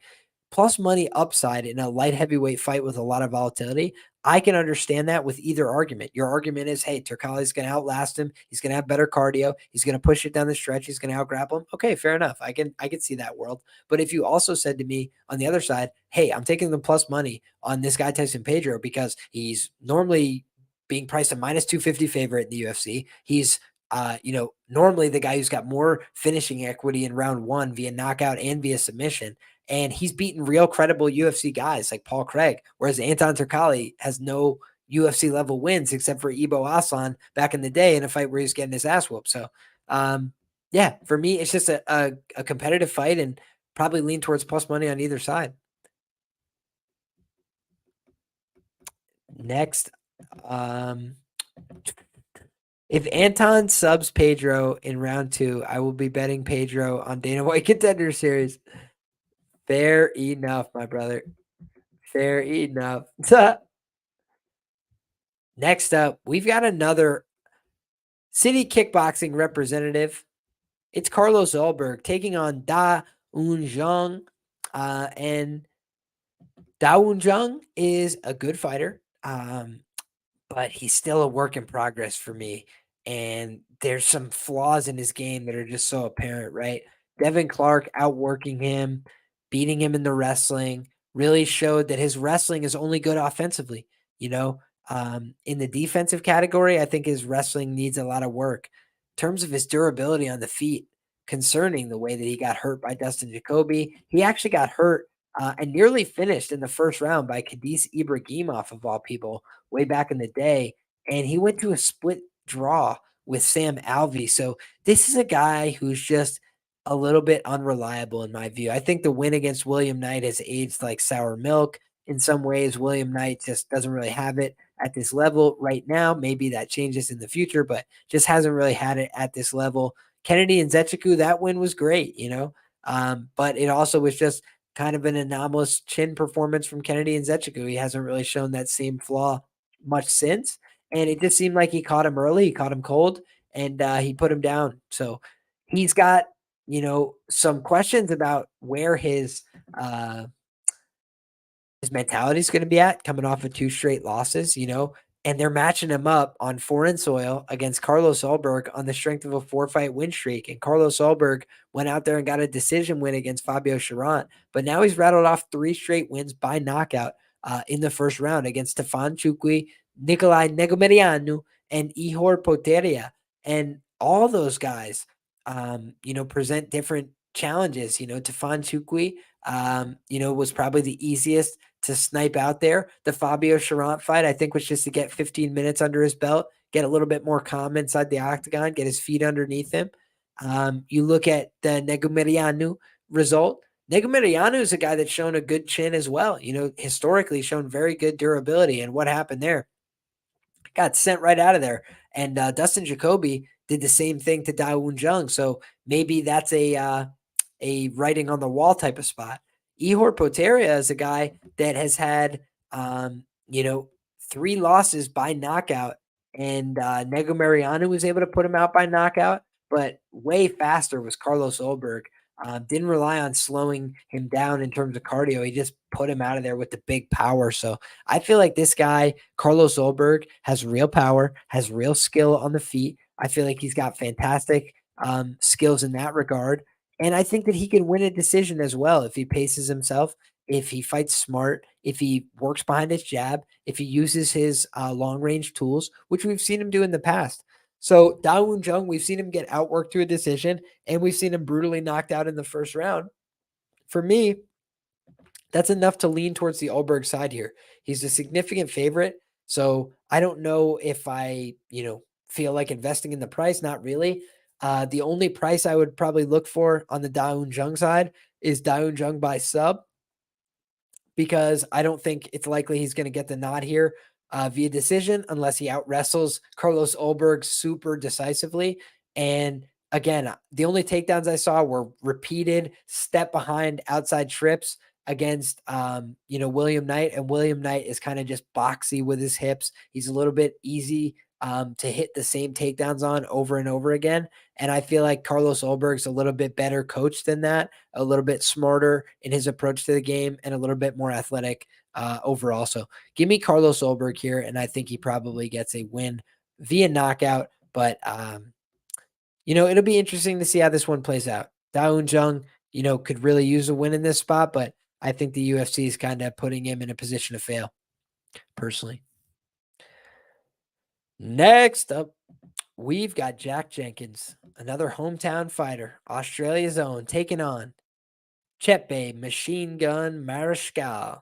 Plus money upside in a light heavyweight fight with a lot of volatility. I can understand that with either argument. Your argument is, hey, Turkalji's going to outlast him. He's going to have better cardio. He's going to push it down the stretch. He's going to outgrapple him. Okay, fair enough. I can see that world. But if you also said to me on the other side, hey, I'm taking the plus money on this guy Tyson Pedro because he's normally being priced a minus 250 favorite in the UFC. He's normally the guy who's got more finishing equity in round one via knockout and via submission. And he's beaten real credible UFC guys like Paul Craig, whereas Anton Turkalji has no UFC level wins except for Ibo Aslan back in the day in a fight where he was getting his ass whooped. So, for me, it's just a competitive fight and probably lean towards plus money on either side. Next, if Anton subs Pedro in round 2, I will be betting Pedro on Dana White Contender Series. Fair enough, my brother. Fair enough. Next up, we've got another City Kickboxing representative. It's Carlos Ulberg taking on Da Un Jung. And Da Un Jung is a good fighter. But he's still a work in progress for me. And there's some flaws in his game that are just so apparent, right? Devin Clark outworking him, beating him in the wrestling, really showed that his wrestling is only good offensively. In the defensive category, I think his wrestling needs a lot of work. In terms of his durability on the feet, concerning the way that he got hurt by Dustin Jacoby. He actually got hurt and nearly finished in the first round by Khadis Ibrahimov, of all people, way back in the day. And he went to a split draw with Sam Alvey. So this is a guy who's just a little bit unreliable in my view. I think the win against William Knight has aged like sour milk. In some ways, William Knight just doesn't really have it at this level right now. Maybe that changes in the future, but just hasn't really had it at this level. Kennedy and Nzechukwu, that win was great, but it also was just kind of an anomalous chin performance from Kennedy and Nzechukwu. He hasn't really shown that same flaw much since, and it just seemed like he caught him early, he caught him cold, and he put him down. So he's got, some questions about where his mentality is going to be at coming off of 2 straight losses, and they're matching him up on foreign soil against Carlos Ulberg on the strength of a 4-fight win streak. And Carlos Ulberg went out there and got a decision win against Fabio Cherant, but now he's rattled off 3 straight wins by knockout in the first round against Stefan Chukwi, Nikolai Negomerianu, and Ihor Poteria. And all those guys, present different challenges. Stefan Chukwi, was probably the easiest to snipe out there. The Fabio Cherant fight, I think, was just to get 15 minutes under his belt, get a little bit more calm inside the octagon, get his feet underneath him. You look at the Negomerianu result, Negumereanu is a guy that's shown a good chin as well. Historically shown very good durability. And what happened there? Got sent right out of there. And Dustin Jacoby did the same thing to Dawoon Jung. So maybe that's a writing on the wall type of spot. Ihor Poteria is a guy that has had, you know, 3 losses by knockout, and Negumereanu was able to put him out by knockout, but way faster was Carlos Ulberg. Didn't rely on slowing him down in terms of cardio. He just put him out of there with the big power. So I feel like this guy, Carlos Ulberg, has real power, has real skill on the feet. I feel like he's got fantastic skills in that regard. And I think that he can win a decision as well if he paces himself, if he fights smart, if he works behind his jab, if he uses his long range tools, which we've seen him do in the past. So Dawoon Jung, we've seen him get outworked to a decision, and we've seen him brutally knocked out in the first round. For me, that's enough to lean towards the Ulberg side here. He's a significant favorite. So I don't know if I, feel like investing in the price. Not really. The only price I would probably look for on the Dawoon Jung side is Dawoon Jung by sub, because I don't think it's likely he's going to get the nod here via decision unless he out wrestles Carlos Ulberg super decisively. And again, the only takedowns I saw were repeated step behind outside trips against William Knight, and William Knight is kind of just boxy with his hips. He's a little bit easy to hit the same takedowns on over and over again. And I feel like Carlos Ulberg's a little bit better coached than that, a little bit smarter in his approach to the game, and a little bit more athletic overall. So give me Carlos Ulberg here, and I think he probably gets a win via knockout. But it'll be interesting to see how this one plays out. Dawoon Jung, could really use a win in this spot, but I think the UFC is kind of putting him in a position to fail, personally. Next up, we've got Jack Jenkins, another hometown fighter, Australia's own, taking on Chepe Machine Gun Mariscal.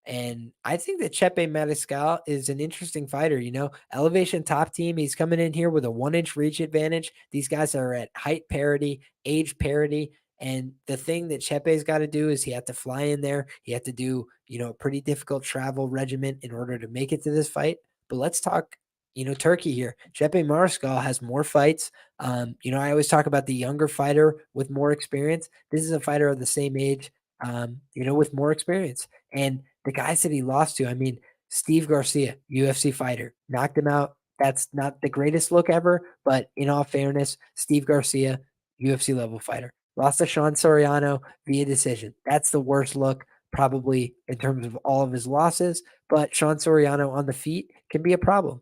And I think that Chepe Mariscal is an interesting fighter. Elevation top team. He's coming in here with a 1-inch reach advantage. These guys are at height parity, age parity. And the thing that Chepe's got to do is he had to fly in there. He had to do, a pretty difficult travel regimen in order to make it to this fight. But let's talk, Turkey here. Chepe Mariscal has more fights. I always talk about the younger fighter with more experience. This is a fighter of the same age, with more experience. And the guys that he lost to, I mean, Steve Garcia, UFC fighter, knocked him out. That's not the greatest look ever, but in all fairness, Steve Garcia, UFC level fighter. Lost to Sean Soriano via decision. That's the worst look, probably, in terms of all of his losses, but Sean Soriano on the feet can be a problem.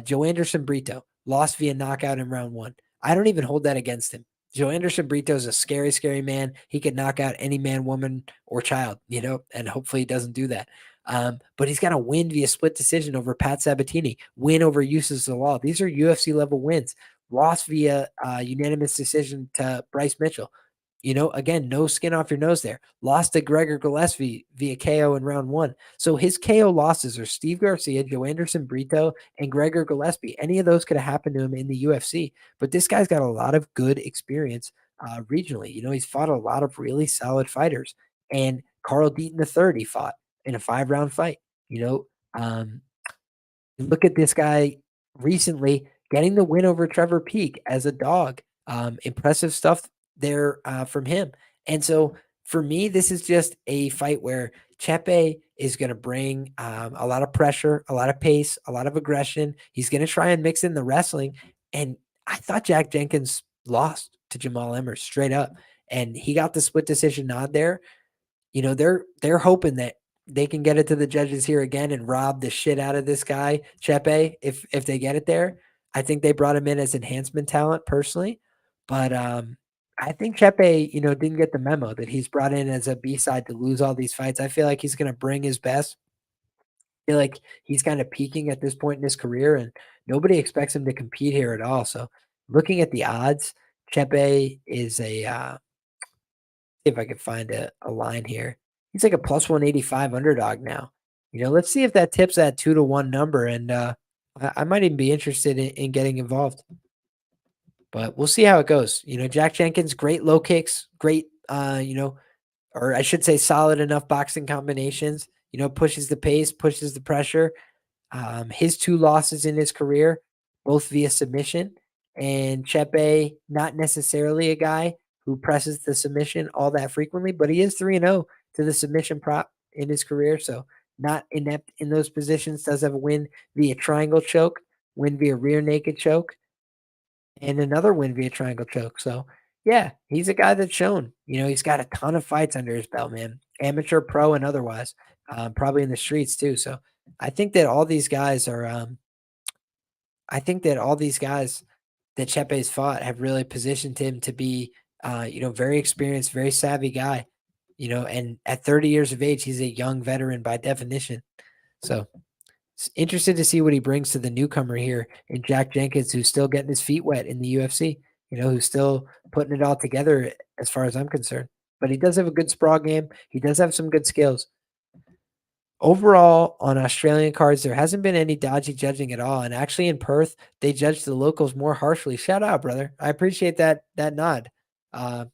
Joe Anderson Brito lost via knockout in round 1. I don't even hold that against him. Joe Anderson Brito is a scary, scary man. He could knock out any man, woman, or child, and hopefully he doesn't do that. But he's got a win via split decision over Pat Sabatini, win over Yusuf Zalal. These are UFC level wins. Lost via unanimous decision to Bryce Mitchell. Again, no skin off your nose there. Lost to Gregor Gillespie via KO in round 1. So his KO losses are Steve Garcia, Joe Anderson Brito, and Gregor Gillespie. Any of those could have happened to him in the UFC. But this guy's got a lot of good experience regionally. He's fought a lot of really solid fighters. And Carl Deaton III, he fought in a 5-round fight. Look at this guy recently getting the win over Trevor Peek as a dog. Impressive stuff there from him. And so for me, this is just a fight where Chepe is going to bring a lot of pressure, a lot of pace, a lot of aggression. He's going to try and mix in the wrestling. And I thought Jack Jenkins lost to Jamal Emmers straight up, and he got the split decision nod there. They're hoping that they can get it to the judges here again and rob the shit out of this guy, Chepe, if they get it there. I think they brought him in as enhancement talent personally, but I think Chepe, didn't get the memo that he's brought in as a B-side to lose all these fights. I feel like he's going to bring his best. I feel like he's kind of peaking at this point in his career, and nobody expects him to compete here at all. So looking at the odds, Chepe is a if I could find a line here. He's like a plus 185 underdog now. Let's see if that tips that 2-1 number, and I might even be interested in getting involved. But we'll see how it goes. Jack Jenkins, great low kicks, great, or I should say solid enough boxing combinations, pushes the pace, pushes the pressure. His 2 losses in his career, both via submission, and Chepe, not necessarily a guy who presses the submission all that frequently, but he is 3-0 to the submission prop in his career, so not inept in those positions, does have a win via triangle choke, win via rear naked choke, and another win via triangle choke, so yeah, he's a guy that's shown, he's got a ton of fights under his belt, man, amateur, pro, and otherwise, probably in the streets too, so I think that all these guys are, I think that all these guys that Chepe's fought have really positioned him to be, very experienced, very savvy guy, and at 30 years of age, he's a young veteran by definition. So interested to see what he brings to the newcomer here in Jack Jenkins, who's still getting his feet wet in the UFC, who's still putting it all together as far as I'm concerned. But he does have a good sprawl game. He does have some good skills. Overall, on Australian cards, there hasn't been any dodgy judging at all, and actually in Perth, they judged the locals more harshly. Shout out, brother. I appreciate that nod. Uh,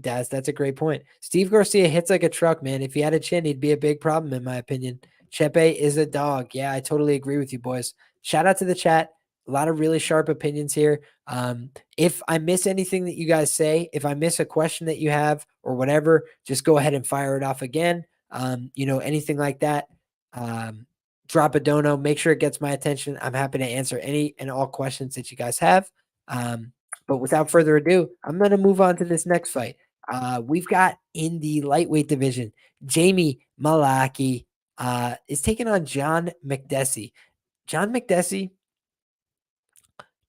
Daz, that's a great point. Steve Garcia hits like a truck, man. If he had a chin, he'd be a big problem, in my opinion. Chepe is a dog. Yeah, I totally agree with you, boys. Shout out to the chat. A lot of really sharp opinions here. If I miss anything that you guys say, if I miss a question that you have or whatever, just go ahead and fire it off again. Anything like that. Drop a dono, make sure it gets my attention. I'm happy to answer any and all questions that you guys have. But without further ado, I'm going to move on to this next fight. We've got in the lightweight division, Jamie Mullarkey is taking on John Makdessi. John Makdessi,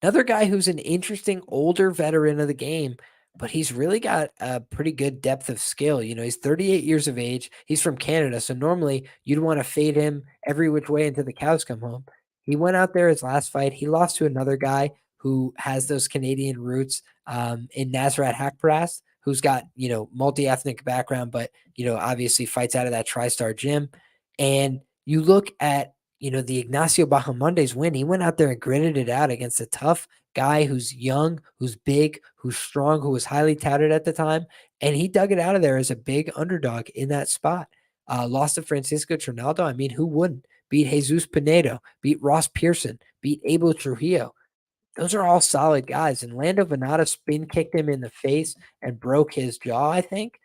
another guy who's an interesting older veteran of the game, but he's really got a pretty good depth of skill. He's 38 years of age. He's from Canada, so normally you'd want to fade him every which way until the cows come home. He went out there his last fight. He lost to another guy who has those Canadian roots in Nasrat Haqparast, who's got, multi-ethnic background, but, obviously fights out of that TriStar gym. And you look at the Ignacio Bahamondes win, he went out there and gritted it out against a tough guy who's young, who's big, who's strong, who was highly touted at the time. And he dug it out of there as a big underdog in that spot. Lost to Francisco Trinaldo. I mean, who wouldn't? Beat Jesus Pinedo, beat Ross Pearson, beat Abel Trujillo. Those are all solid guys. And Lando Venata spin kicked him in the face and broke his jaw, I think.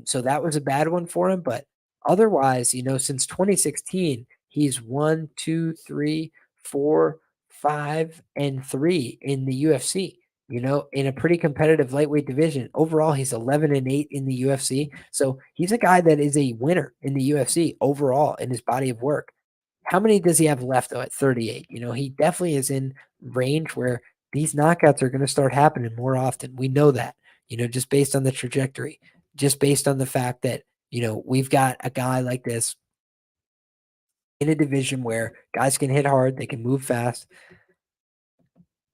So that was a bad one for him. But otherwise, since 2016, he's 1, 2, 3, 4, 5, and 3 in the UFC. In a pretty competitive lightweight division. Overall, he's 11-8 in the UFC. So he's a guy that is a winner in the UFC overall in his body of work. How many does he have left though at 38? He definitely is in range where these knockouts are going to start happening more often. We know that, just based on the trajectory, just based on the fact that, we've got a guy like this in a division where guys can hit hard, they can move fast.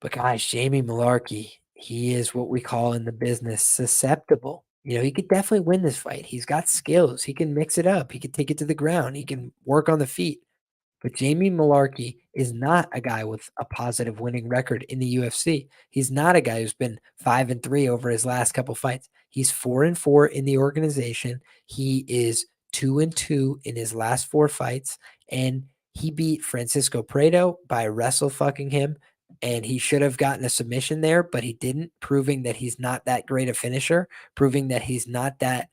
But guys, Jamie Mullarkey, he is what we call in the business susceptible. He could definitely win this fight. He's got skills. He can mix it up. He can take it to the ground. He can work on the feet. But Jamie Mullarkey is not a guy with a positive winning record in the UFC. He's not a guy who's been 5-3 over his last couple fights. He's 4-4 in the organization. He is 2-2 in his last 4 fights, and he beat Francisco Prado by wrestle fucking him. And he should have gotten a submission there, but he didn't, proving that he's not that great a finisher, proving that he's not that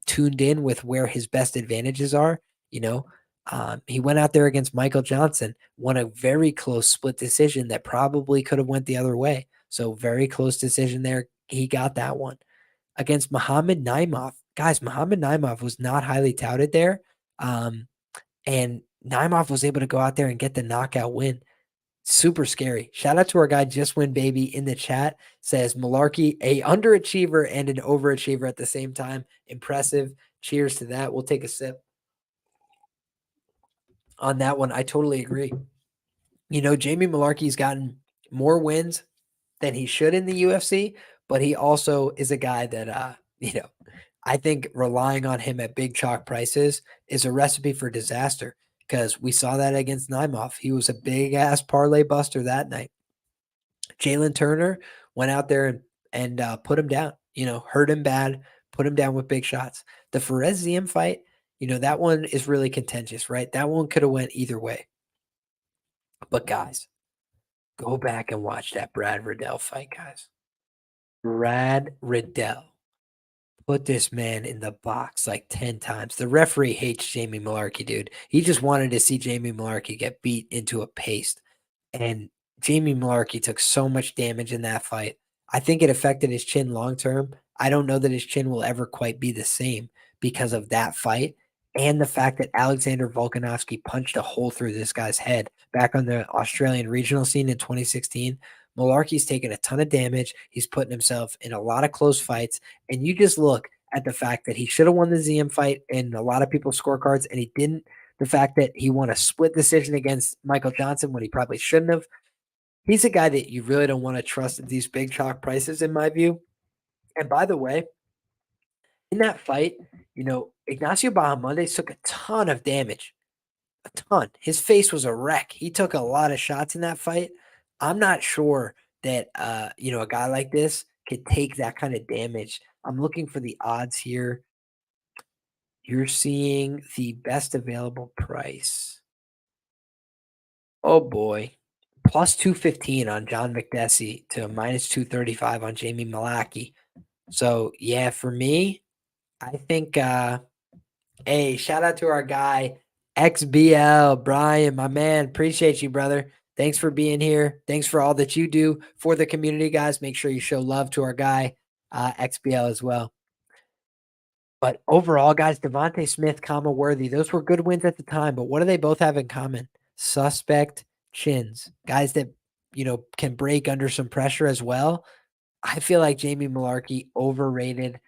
tuned in with where his best advantages are. He went out there against Michael Johnson, won a very close split decision that probably could have went the other way. So very close decision there. He got that one. Against Muhammad Naimov. Guys, Muhammad Naimov was not highly touted there. And Naimov was able to go out there and get the knockout win. Super scary. Shout out to our guy Just Win Baby in the chat. Says Mullarkey, a underachiever and an overachiever at the same time. Impressive. Cheers to that. We'll take a sip on that one. I totally agree. Jamie Mullarkey's gotten more wins than he should in the UFC, but he also is a guy that, I think relying on him at big chalk prices is a recipe for disaster because we saw that against Naimov. He was a big ass parlay buster that night. Jalen Turner went out there and put him down, hurt him bad, put him down with big shots. The Ferez Ziem fight, that one is really contentious, right? That one could have went either way. But guys, go back and watch that Brad Riddell fight, guys. Brad Riddell put this man in the box like 10 times. The referee hates Jamie Mullarkey, dude. He just wanted to see Jamie Mullarkey get beat into a paste. And Jamie Mullarkey took so much damage in that fight. I think it affected his chin long term. I don't know that his chin will ever quite be the same because of that fight and the fact that Alexander Volkanovski punched a hole through this guy's head back on the Australian regional scene in 2016. Mullarkey's taken a ton of damage. He's putting himself in a lot of close fights. And you just look at the fact that he should have won the ZM fight in a lot of people's scorecards, and he didn't. The fact that he won a split decision against Michael Johnson when he probably shouldn't have. He's a guy that you really don't want to trust at these big chalk prices, in my view. And by the way, in that fight, Ignacio Bahamondes took a ton of damage. A ton. His face was a wreck. He took a lot of shots in that fight. I'm not sure that a guy like this could take that kind of damage. I'm looking for the odds here. You're seeing the best available price. Oh boy. Plus 215 on John Makdessi to minus 235 on Jamie Mullarkey. So yeah, for me, I think hey, shout out to our guy XBL, Brian, my man. Appreciate you, brother. Thanks for being here. Thanks for all that you do for the community, guys. Make sure you show love to our guy, XBL as well. But overall, guys, Devontae Smith, Worthy, those were good wins at the time. But what do they both have in common? Suspect chins. Guys that, can break under some pressure as well. I feel like Jamie Mullarkey overrated,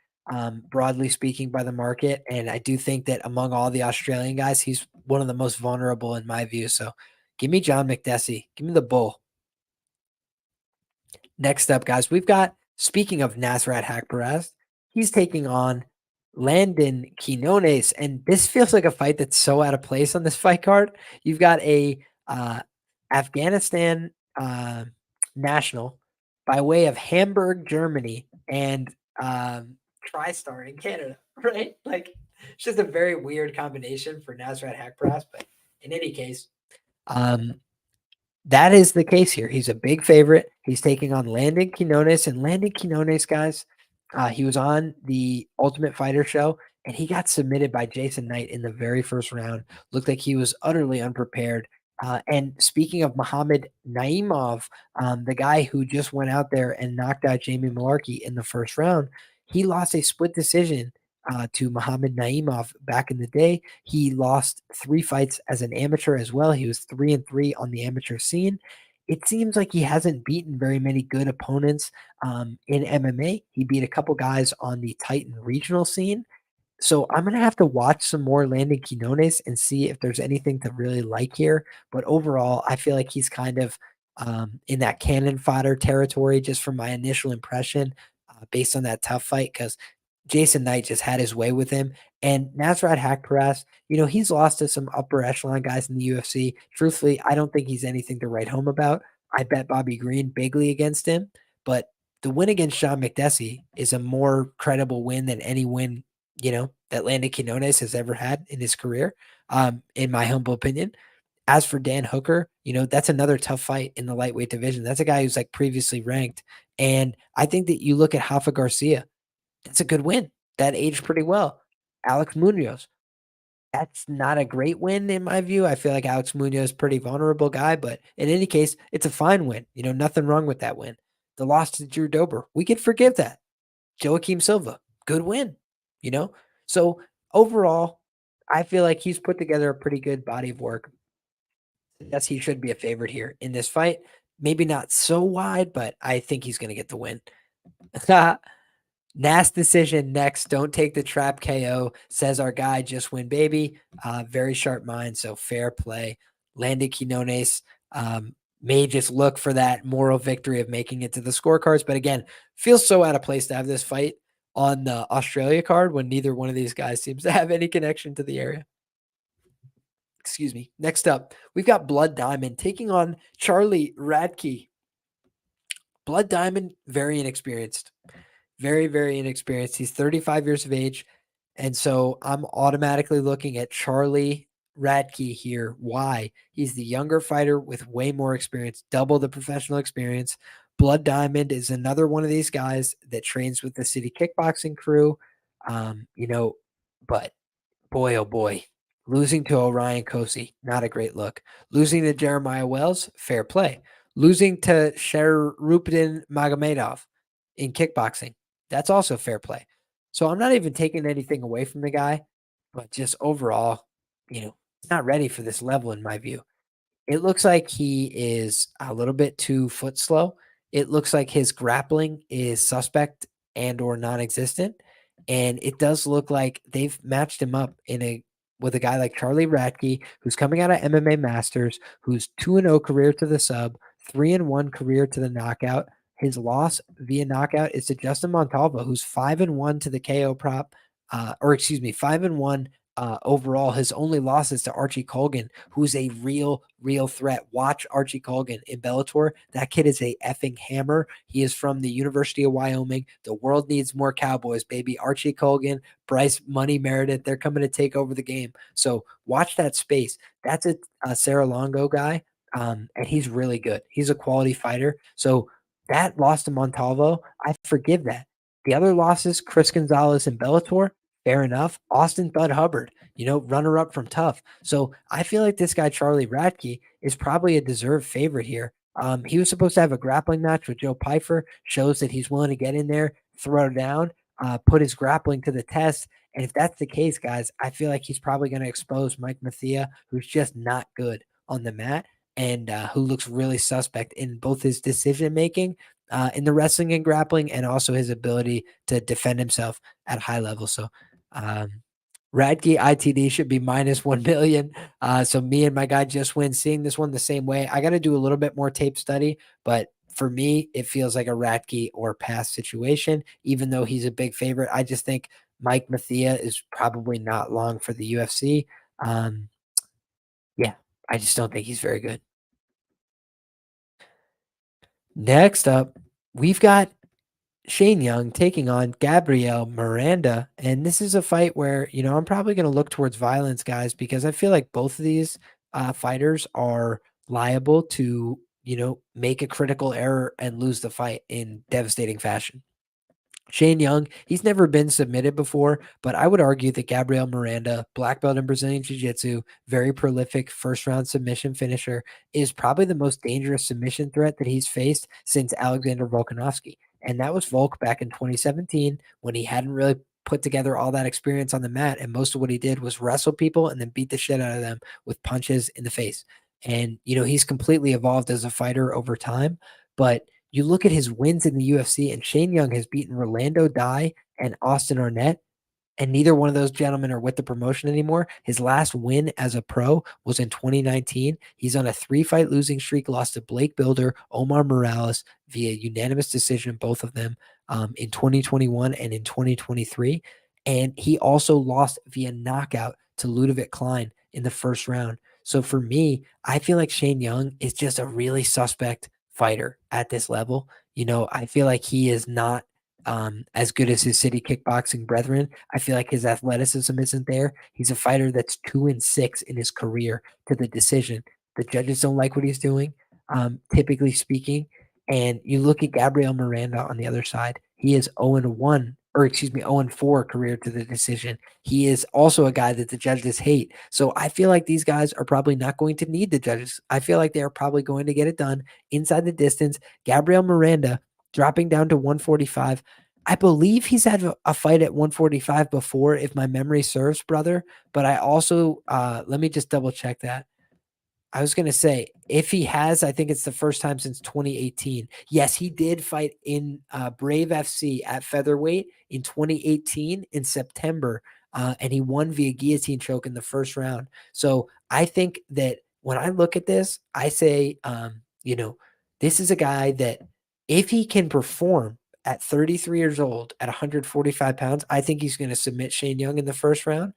broadly speaking, by the market. And I do think that among all the Australian guys, he's one of the most vulnerable in my view. So give me John Makdessi. Give me the bull. Next up, guys, we've got, speaking of Nasrat Haqparast, he's taking on Landon Quinones. And this feels like a fight that's so out of place on this fight card. You've got a Afghanistan national by way of Hamburg, Germany, and TriStar in Canada, right? Like, it's just a very weird combination for Nasrat Haqparast. But in any case, that is the case here. He's a big favorite. He's taking on Landon Quinones, and Landon Quinones, guys, he was on the Ultimate Fighter show, and he got submitted by Jason Knight in the very first round. Looked like he was utterly unprepared. And speaking of Muhammad Naimov, the guy who just went out there and knocked out Jamie Mullarkey in the first round, he lost a split decision to Muhammad Naimov back in the day. He lost 3 fights as an amateur as well. He was 3-3 on the amateur scene. It seems like he hasn't beaten very many good opponents in MMA. He beat a couple guys on the Titan regional scene. So I'm going to have to watch some more Landon Quinones and see if there's anything to really like here. But overall, I feel like he's kind of in that cannon fodder territory just from my initial impression based on that tough fight, because Jason Knight just had his way with him. And Nasrat Haqparast, he's lost to some upper echelon guys in the UFC. Truthfully, I don't think he's anything to write home about. I bet Bobby Green bigly against him. But the win against John Makdessi is a more credible win than any win, that Landon Quinones has ever had in his career, in my humble opinion. As for Dan Hooker, that's another tough fight in the lightweight division. That's a guy who's like previously ranked. And I think that you look at Rafa Garcia, that's a good win. That aged pretty well. Alex Munoz, that's not a great win in my view. I feel like Alex Munoz is a pretty vulnerable guy, but in any case, it's a fine win. Nothing wrong with that win. The loss to Drew Dober, we can forgive that. Joaquim Silva, good win. So overall, I feel like he's put together a pretty good body of work. Yes, he should be a favorite here in this fight. Maybe not so wide, but I think he's going to get the win. Nas decision next. Don't take the trap KO, says our guy. Just win, baby. Very sharp mind, so fair play. Landon Quinones may just look for that moral victory of making it to the scorecards. But again, feels so out of place to have this fight on the Australia card when neither one of these guys seems to have any connection to the area. Excuse me. Next up, we've got Blood Diamond taking on Charlie Radke. Blood Diamond, very inexperienced. Very, very inexperienced. He's 35 years of age. And so I'm automatically looking at Charlie Radke here. Why? He's the younger fighter with way more experience, double the professional experience. Blood Diamond is another one of these guys that trains with the city kickboxing crew. You know, but boy, oh boy, losing to Orion Kosi, not a great look. Losing to Jeremiah Wells, fair play. Losing to Sharupdin Magomedov in kickboxing, that's also fair play. So I'm not even taking anything away from the guy, but just overall, he's not ready for this level in my view. It looks like he is a little bit too foot slow. It looks like his grappling is suspect and or non-existent. And it does look like they've matched him up with a guy like Charlie Radke, who's coming out of MMA Masters, who's 2-0 career to the sub, 3-1 career to the knockout. His loss via knockout is to Justin Montalvo, who's 5-1 to the KO prop, 5-1 overall. His only loss is to Archie Colgan, who's a real threat. Watch Archie Colgan in Bellator. That kid is a effing hammer. He is from the University of Wyoming. The world needs more Cowboys, baby. Archie Colgan, Bryce Money Meredith, they're coming to take over the game. So watch that space. That's a Sarah Longo guy, and he's really good. He's a quality fighter. So that loss to Montalvo, I forgive that. The other losses, Chris Gonzalez and Bellator, fair enough. Austen Bud Hubbard, runner up from Tough. So I feel like this guy, Charlie Radke, is probably a deserved favorite here. He was supposed to have a grappling match with Joe Pfeiffer, shows that he's willing to get in there, throw down, put his grappling to the test. And if that's the case, guys, I feel like he's probably going to expose Mike Mathia, who's just not good on the mat and who looks really suspect in both his decision making in the wrestling and grappling and also his ability to defend himself at high level. So Radke ITD should be minus 1 million. So me and my guy just win seeing this one the same way. I got to do a little bit more tape study, but for me, it feels like a Radke or pass situation, even though he's a big favorite. I just think Mike Mathia is probably not long for the UFC. Yeah, I just don't think he's very good. Next up, we've got Shane Young taking on Gabriel Miranda. And this is a fight where, I'm probably going to look towards violence, guys, because I feel like both of these fighters are liable to, make a critical error and lose the fight in devastating fashion. Shane Young, he's never been submitted before, but I would argue that Gabriel Miranda, black belt in Brazilian Jiu-Jitsu, very prolific first-round submission finisher, is probably the most dangerous submission threat that he's faced since Alexander Volkanovski. And that was Volk back in 2017 when he hadn't really put together all that experience on the mat, and most of what he did was wrestle people and then beat the shit out of them with punches in the face. And, he's completely evolved as a fighter over time, but you look at his wins in the UFC, and Shane Young has beaten Rolando Dye and Austin Arnett, and neither one of those gentlemen are with the promotion anymore. His last win as a pro was in 2019. He's on a 3-fight losing streak, lost to Blake Builder, Omar Morales via unanimous decision, both of them in 2021 and in 2023. And he also lost via knockout to Ludovic Klein in the first round. So for me, I feel like Shane Young is just a really suspect fighter at this level. I feel like he is not as good as his city kickboxing brethren. I feel like his athleticism isn't there. He's a fighter that's 2-6 in his career to the decision. The judges don't like what he's doing, typically speaking. And you look at Gabriel Miranda on the other side. He is 0-1, or excuse me, 0-4 career to the decision. He is also a guy that the judges hate. So I feel like these guys are probably not going to need the judges. I feel like they are probably going to get it done inside the distance. Gabriel Miranda dropping down to 145. I believe he's had a fight at 145 before, if my memory serves, brother. But I also, let me just double check that. I was going to say, if he has, I think it's the first time since 2018. Yes, he did fight in Brave FC at featherweight in 2018 in September, and he won via guillotine choke in the first round. So I think that when I look at this, I say, this is a guy that if he can perform at 33 years old at 145 pounds, I think he's going to submit Shane Young in the first round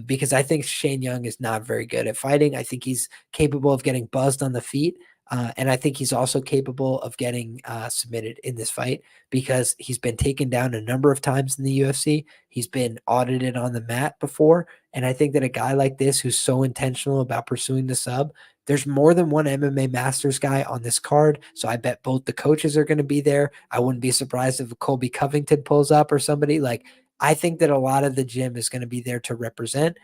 because I think Shane Young is not very good at fighting. I think he's capable of getting buzzed on the feet. And I think he's also capable of getting submitted in this fight because he's been taken down a number of times in the UFC. He's been audited on the mat before. And I think that a guy like this who's so intentional about pursuing the sub, there's more than one MMA Masters guy on this card. So I bet both the coaches are going to be there. I wouldn't be surprised if Colby Covington pulls up or somebody. Like, I think that a lot of the gym is going to be there to represent,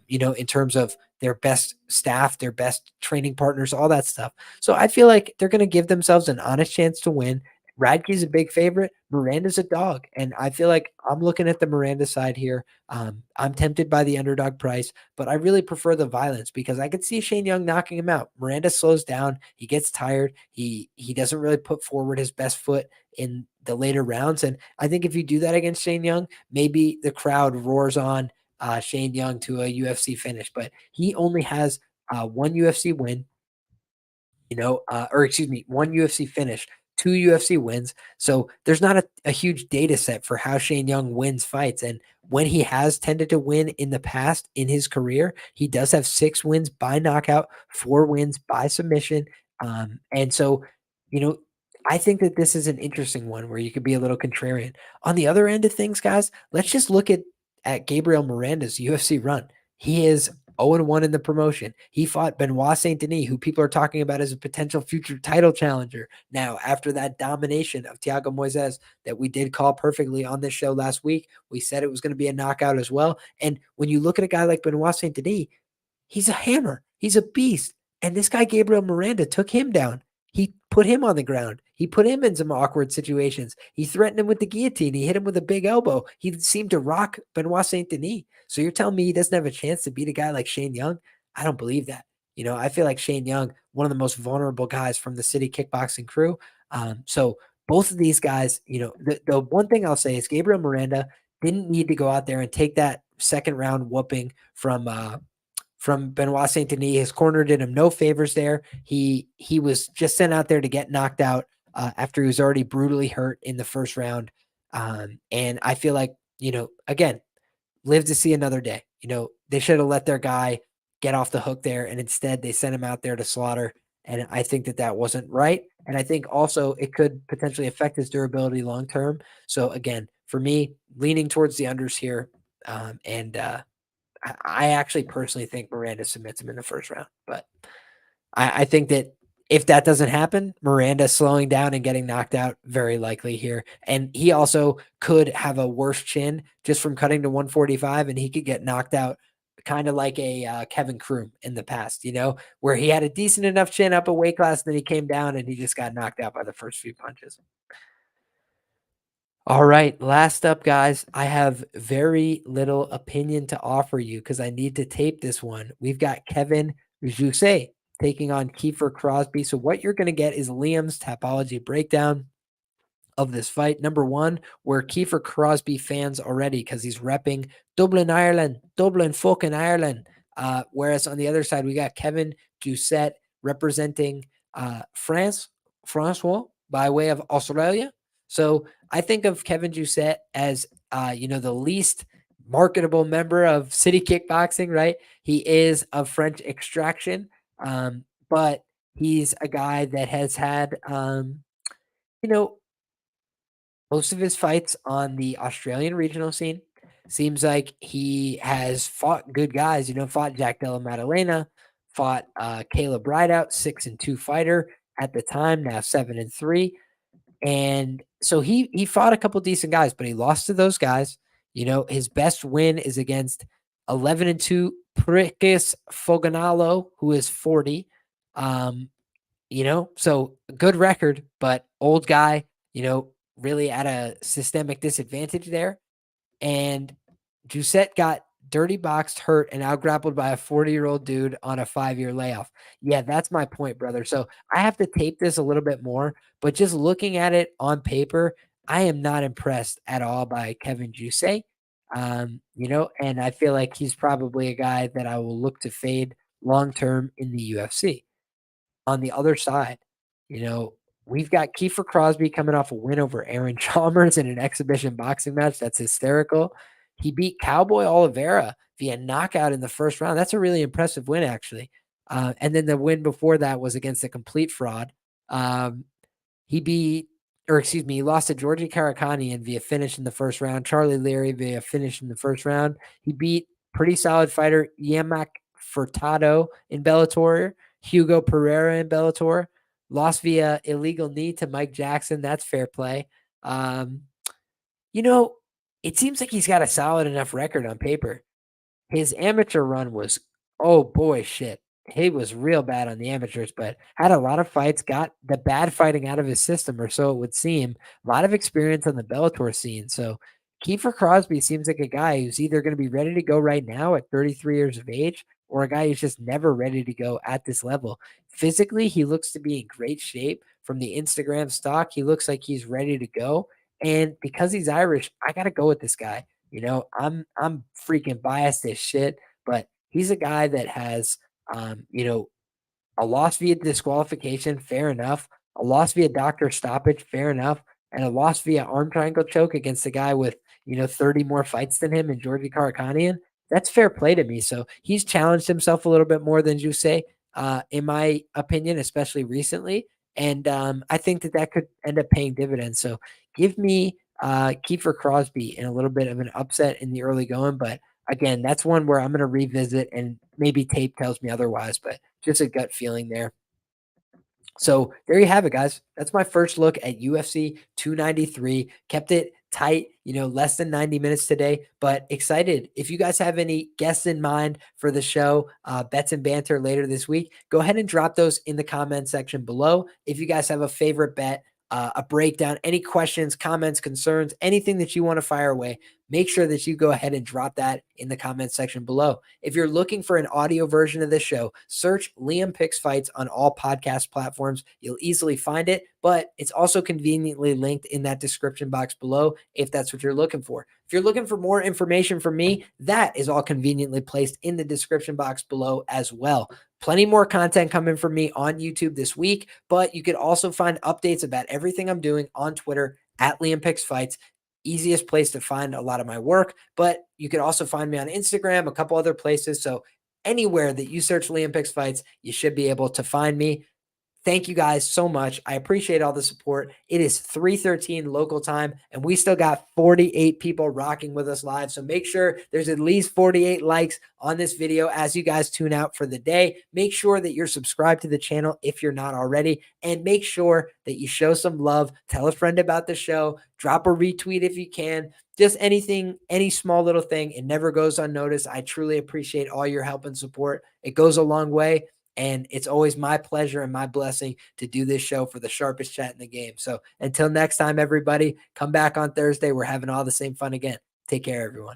in terms of their best staff, their best training partners, all that stuff. So I feel like they're going to give themselves an honest chance to win. Radke's a big favorite. Miranda's a dog. And I feel like I'm looking at the Miranda side here. I'm tempted by the underdog price, but I really prefer the violence because I could see Shane Young knocking him out. Miranda slows down. He gets tired. He doesn't really put forward his best foot in the later rounds. And I think if you do that against Shane Young, maybe the crowd roars on Shane Young to a UFC finish. But he only has one UFC win, or excuse me, one UFC finish, two UFC wins. So there's not a huge data set for how Shane Young wins fights. And when he has tended to win in the past in his career, he does have 6 wins by knockout, 4 wins by submission. And so, you know, I think that this is an interesting one where you could be a little contrarian. On the other end of things, guys, let's just look at Gabriel Miranda's UFC run. He is 0-1 in the promotion. He fought Benoit Saint Denis, who people are talking about as a potential future title challenger. Now, after that domination of Thiago Moises that we did call perfectly on this show last week, we said it was going to be a knockout as well. And when you look at a guy like Benoit Saint Denis, he's a hammer. He's a beast. And this guy, Gabriel Miranda, took him down. He put him on the ground. He put him in some awkward situations. He threatened him with the guillotine. He hit him with a big elbow. He seemed to rock Benoit Saint Denis. So you're telling me he doesn't have a chance to beat a guy like Shane Young? I don't believe that. I feel like Shane Young, one of the most vulnerable guys from the city kickboxing crew. So both of these guys, the one thing I'll say is Gabriel Miranda didn't need to go out there and take that second round whooping from Benoit Saint Denis. His corner did him no favors there. He was just sent out there to get knocked out after he was already brutally hurt in the first round. And I feel like, again, live to see another day. They should have let their guy get off the hook there, and instead they sent him out there to slaughter. And I think that wasn't right. And I think also it could potentially affect his durability long term. So again, for me, leaning towards the unders here, and I actually personally think Miranda submits him in the first round, but I think that if that doesn't happen, Miranda slowing down and getting knocked out, very likely here. And he also could have a worse chin just from cutting to 145, and he could get knocked out kind of like a Kevin Kroom in the past, where he had a decent enough chin up a weight class, and then he came down and he just got knocked out by the first few punches. All right, last up, guys. I have very little opinion to offer you because I need to tape this one. We've got Kevin Jousset taking on Kiefer Crosby. So what you're going to get is Liam's Tapology breakdown of this fight. Number one, we're Kiefer Crosby fans already because he's repping Dublin, Ireland, Dublin, fucking Ireland. Whereas on the other side, we got Kevin Jousset representing Francois by way of Australia. So I think of Kevin Jousset as, the least marketable member of City Kickboxing, right? He is of French extraction, but he's a guy that has had, most of his fights on the Australian regional scene. Seems like he has fought good guys, fought Jack Della Maddalena, fought Caleb Rideout, 6-2 fighter at the time, now 7-3. And so he fought a couple decent guys, but he lost to those guys. His best win is against 11-2 Prikis Foganalo, who is 40. So good record, but old guy, really at a systemic disadvantage there. And Jousset got dirty boxed, hurt, and out grappled by a 40-year-old dude on a 5-year layoff. Yeah, that's my point, brother. So I have to tape this a little bit more, but just looking at it on paper, I am not impressed at all by Kevin Jousset. And I feel like he's probably a guy that I will look to fade long-term in the UFC. On the other side, we've got Kiefer Crosby coming off a win over Aaron Chalmers in an exhibition boxing match. That's hysterical. He beat Cowboy Oliveira via knockout in the first round. That's a really impressive win, actually. And then the win before that was against a complete fraud. He lost to Georgi Karakanian via finish in the first round. Charlie Leary via finish in the first round. He beat pretty solid fighter Yemak Furtado in Bellator, Hugo Pereira in Bellator. Lost via illegal knee to Mike Jackson. That's fair play. You know, it seems like he's got a solid enough record on paper. His amateur run was, oh boy, shit. He was real bad on the amateurs, but had a lot of fights, got the bad fighting out of his system, or so it would seem. A lot of experience on the Bellator scene. So Kiefer Crosby seems like a guy who's either going to be ready to go right now at 33 years of age, or a guy who's just never ready to go at this level. Physically, he looks to be in great shape. From the Instagram stock, he looks like he's ready to go. And because he's Irish, I got to go with this guy. I'm freaking biased as shit, but he's a guy that has, a loss via disqualification, fair enough. A loss via doctor stoppage, fair enough. And a loss via arm triangle choke against a guy with, 30 more fights than him in Georgi Karakanian. That's fair play to me. So he's challenged himself a little bit more than you say, in my opinion, especially recently. And I think that could end up paying dividends. So give me Kiefer Crosby in a little bit of an upset in the early going. But again, that's one where I'm going to revisit and maybe tape tells me otherwise, but just a gut feeling there. So there you have it, guys. That's my first look at UFC 293. Kept it tight, less than 90 minutes today, but excited. If you guys have any guests in mind for the show, bets and banter later this week, go ahead and drop those in the comment section below. If you guys have a favorite bet, a breakdown, any questions, comments, concerns, anything that you want to fire away, make sure that you go ahead and drop that in the comment section below. If you're looking for an audio version of this show, search Liam Picks Fights on all podcast platforms. You'll easily find it, but it's also conveniently linked in that description box below if that's what you're looking for. If you're looking for more information from me, that is all conveniently placed in the description box below as well. Plenty more content coming from me on YouTube this week, but you could also find updates about everything I'm doing on Twitter at LiamPicksFights. Easiest place to find a lot of my work, but you could also find me on Instagram, a couple other places. So anywhere that you search Liam Picks Fights, you should be able to find me. Thank you guys so much. I appreciate all the support. It is 3:13 local time, and we still got 48 people rocking with us live. So make sure there's at least 48 likes on this video as you guys tune out for the day. Make sure that you're subscribed to the channel if you're not already, and make sure that you show some love. Tell a friend about the show. Drop a retweet if you can. Just anything, any small little thing. It never goes unnoticed. I truly appreciate all your help and support. It goes a long way. And it's always my pleasure and my blessing to do this show for the sharpest chat in the game. So until next time, everybody, come back on Thursday. We're having all the same fun again. Take care, everyone.